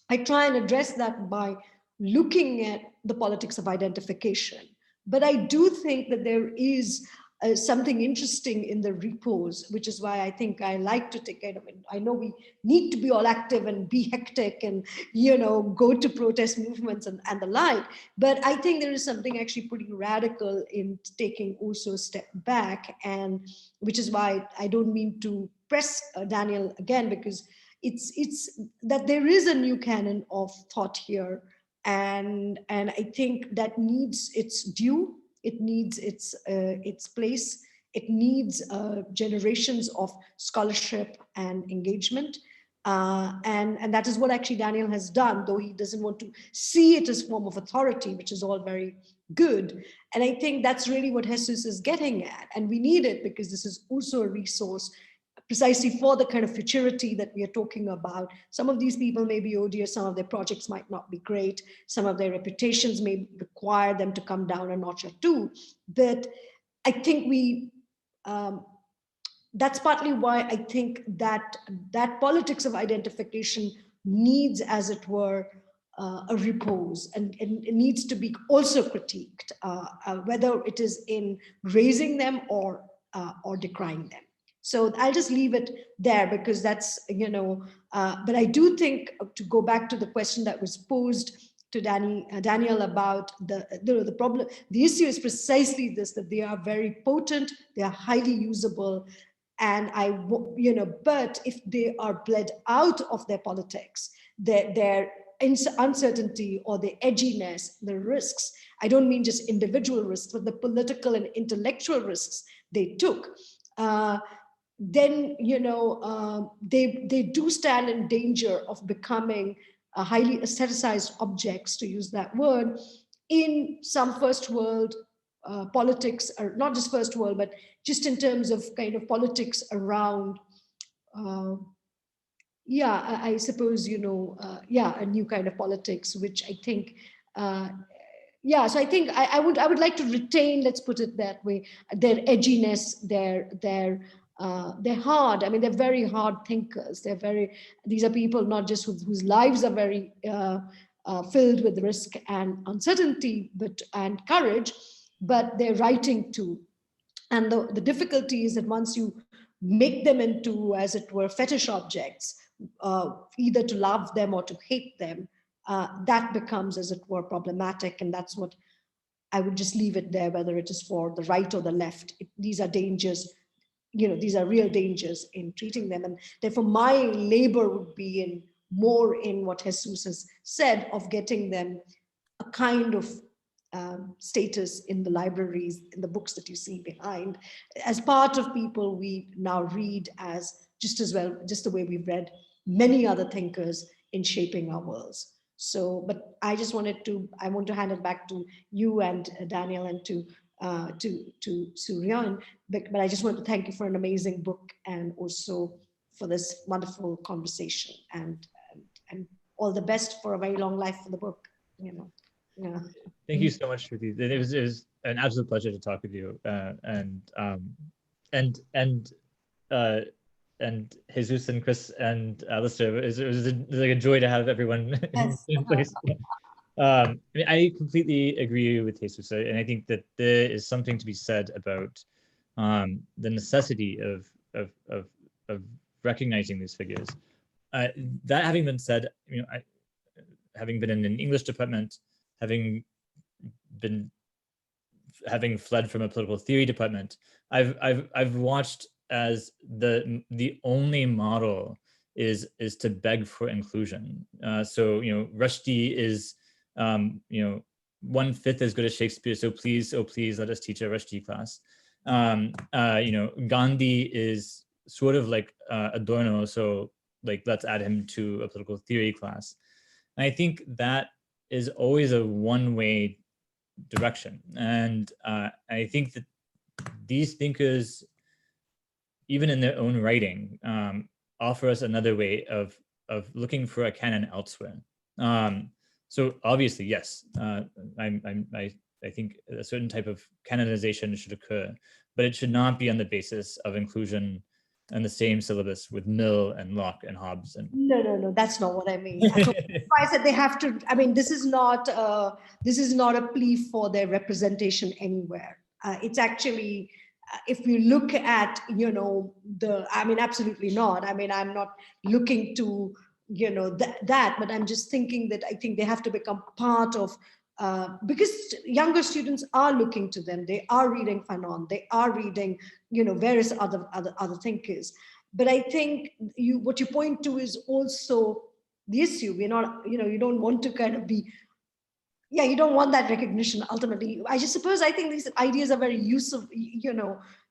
I try and address that by looking at the politics of identification. But I do think that there is something interesting in the repose, which is why I think I like to take it. I know we need to be all active and be hectic and, go to protest movements and the like. But I think there is something actually pretty radical in taking also a step back, and which is why I don't mean to press Daniel again, because it's that there is a new canon of thought here. And I think that needs its due. It needs its place. It needs generations of scholarship and engagement. And that is what actually Daniel has done, though he doesn't want to see it as a form of authority, which is all very good. And I think that's really what Jesus is getting at. And we need it because this is also a resource precisely for the kind of futurity that we are talking about. Some of these people may be odious, some of their projects might not be great, some of their reputations may require them to come down a notch or two. But I think that's partly why I think that politics of identification needs, as it were, a repose, and it needs to be also critiqued, whether it is in raising them or decrying them. So I'll just leave it there because that's, but I do think, to go back to the question that was posed to Daniel about the problem, the issue is precisely this, that they are very potent, they are highly usable, and but if they are bled out of their politics, their uncertainty or the edginess, the risks, I don't mean just individual risks, but the political and intellectual risks they took, then they do stand in danger of becoming highly aestheticized objects, to use that word, in some first world politics, or not just first world, but just in terms of kind of politics around, I suppose, a new kind of politics, which I think, so I think I would like to retain, let's put it that way, their edginess, they're hard. I mean, they're very hard thinkers. These are people not just whose lives are very filled with risk and uncertainty, and courage, but they're writing too. And the difficulty is that once you make them into, as it were, fetish objects, either to love them or to hate them, that becomes, as it were, problematic. And that's what I would just leave it there, whether it is for the right or the left. These are dangers, these are real dangers in treating them. And therefore my labor would be more in what Jesus has said, of getting them a kind of status in the libraries, in the books that you see behind, as part of people we now read as just the way we've read many other thinkers in shaping our worlds. So, but I want to hand it back to you and Daniel and to Suryan, but I just want to thank you for an amazing book and also for this wonderful conversation, and all the best for a very long life for the book. Yeah. Thank you so much, Shruti. It was an absolute pleasure to talk with you, and Jesus and Chris and Alistair. It was like a joy to have everyone in place. I completely agree with Jesus, and I think that there is something to be said about the necessity of recognizing these figures. That having been said, having been in an English department, having fled from a political theory department, I've watched as the only model is to beg for inclusion. So Rushdie is 1/5 as good as Shakespeare. So please, oh please, let us teach a Rushdie class. Gandhi is sort of like Adorno. So like let's add him to a political theory class. And I think that is always a one-way direction. And I think that these thinkers, even in their own writing, offer us another way of looking for a canon elsewhere. So obviously, yes, I think a certain type of canonization should occur, but it should not be on the basis of inclusion and the same syllabus with Mill and Locke and Hobbes. And no, that's not what I mean. I said they have to. I mean, this is not a plea for their representation anywhere. It's actually, if we look at absolutely not. I mean, I'm not looking to that, but I'm just thinking that I think they have to become part of. Because younger students are looking to them, they are reading Fanon, they are reading, various other thinkers. But I think what you point to is also the issue. We're not, you don't want to kind of be, you don't want that recognition ultimately. I just suppose I think these ideas are very useful,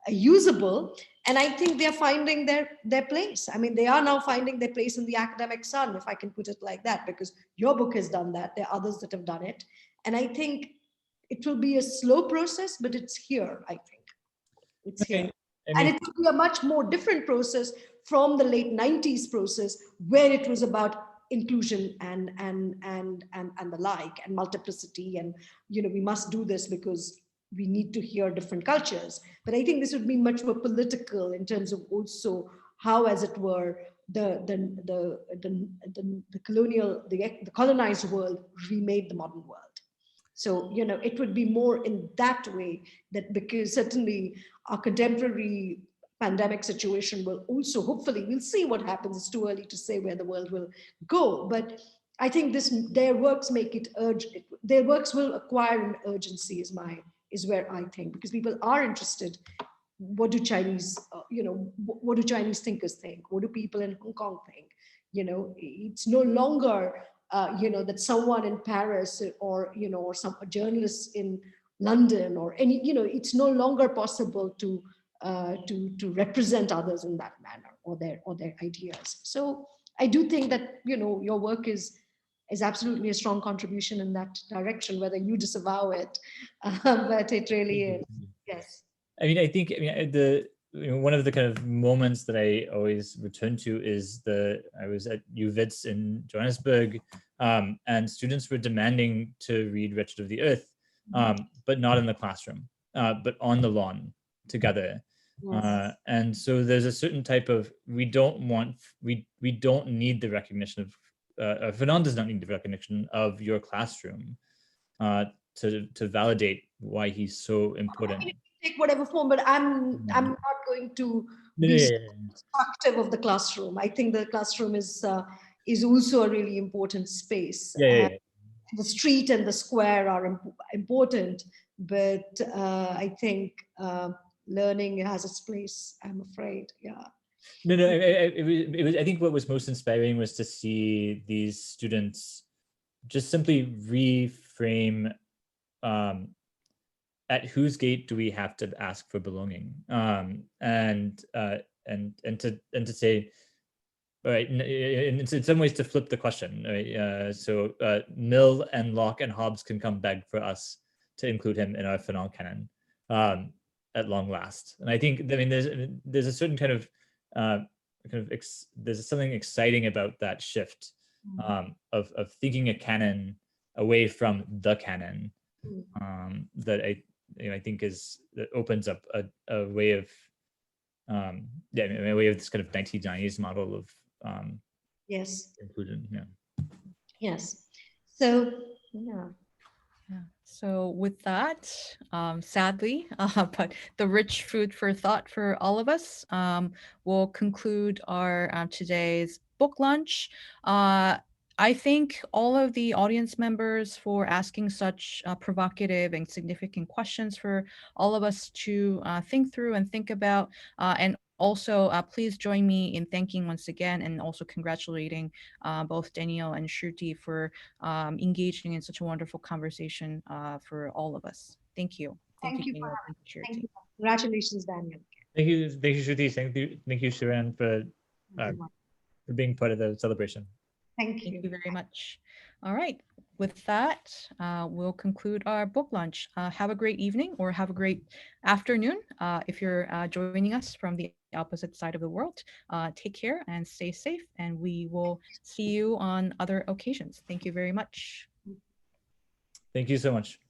usable. And I think they're finding their place. I mean, they are now finding their place in the academic sun, if I can put it like that, because your book has done that. There are others that have done it. And I think it will be a slow process, but it's here, I think. It's here. And it will be a much more different process from the late 90s process, where it was about inclusion and the like, and multiplicity, and we must do this because we need to hear different cultures. But I think this would be much more political in terms of also how, as it were, the colonized world remade the modern world. So, it would be more in that way, that because certainly our contemporary pandemic situation will also, hopefully, we'll see what happens. It's too early to say where the world will go. But I think their works make it urgent. Their works will acquire an urgency is where I think, because people are interested. What do Chinese, what do Chinese thinkers think? What do people in Hong Kong think? It's no longer that someone in Paris or some journalists in London or any, it's no longer possible to represent others in that manner, or their ideas. So I do think that your work is absolutely a strong contribution in that direction, whether you disavow it, but it really is. Yes. I mean, I think one of the kind of moments that I always return to is I was at UWITS in Johannesburg, and students were demanding to read Wretched of the Earth, but not in the classroom, but on the lawn together. Yes. And so there's a certain type of, we don't need the recognition of, Fanon does not need the recognition of your classroom to validate why he's so important. Take whatever form, but I'm not going to be destructive of the classroom. I think the classroom is also a really important space. The street and the square are important, but I think learning has its place, I'm afraid. Yeah. No, it was. I think what was most inspiring was to see these students just simply reframe. At whose gate do we have to ask for belonging? And to say, all right, in some ways to flip the question. Right? So Mill and Locke and Hobbes can come beg for us to include him in our Fanon canon at long last. And I think, I mean, there's a certain kind of there's something exciting about that shift of thinking a canon away from the canon that I think that opens up a way of a way of this kind of 1990s model of yes, inclusion. Yes. So yeah. So with that, sadly, but the rich food for thought for all of us, will conclude our today's book lunch. I thank all of the audience members for asking such provocative and significant questions for all of us to think through and think about. And also, please join me in thanking once again and also congratulating both Danielle and Shruti for engaging in such a wonderful conversation for all of us. Thank you. Thank you, Danielle. Thank you. Congratulations, Daniel. Thank you, Shruti. Thank you, Shiran, for being part of the celebration. Thank you very much. All right. With that, we'll conclude our book lunch. Have a great evening or have a great afternoon if you're joining us from the opposite side of the world. Take care and stay safe, and we will see you on other occasions. Thank you very much. Thank you so much.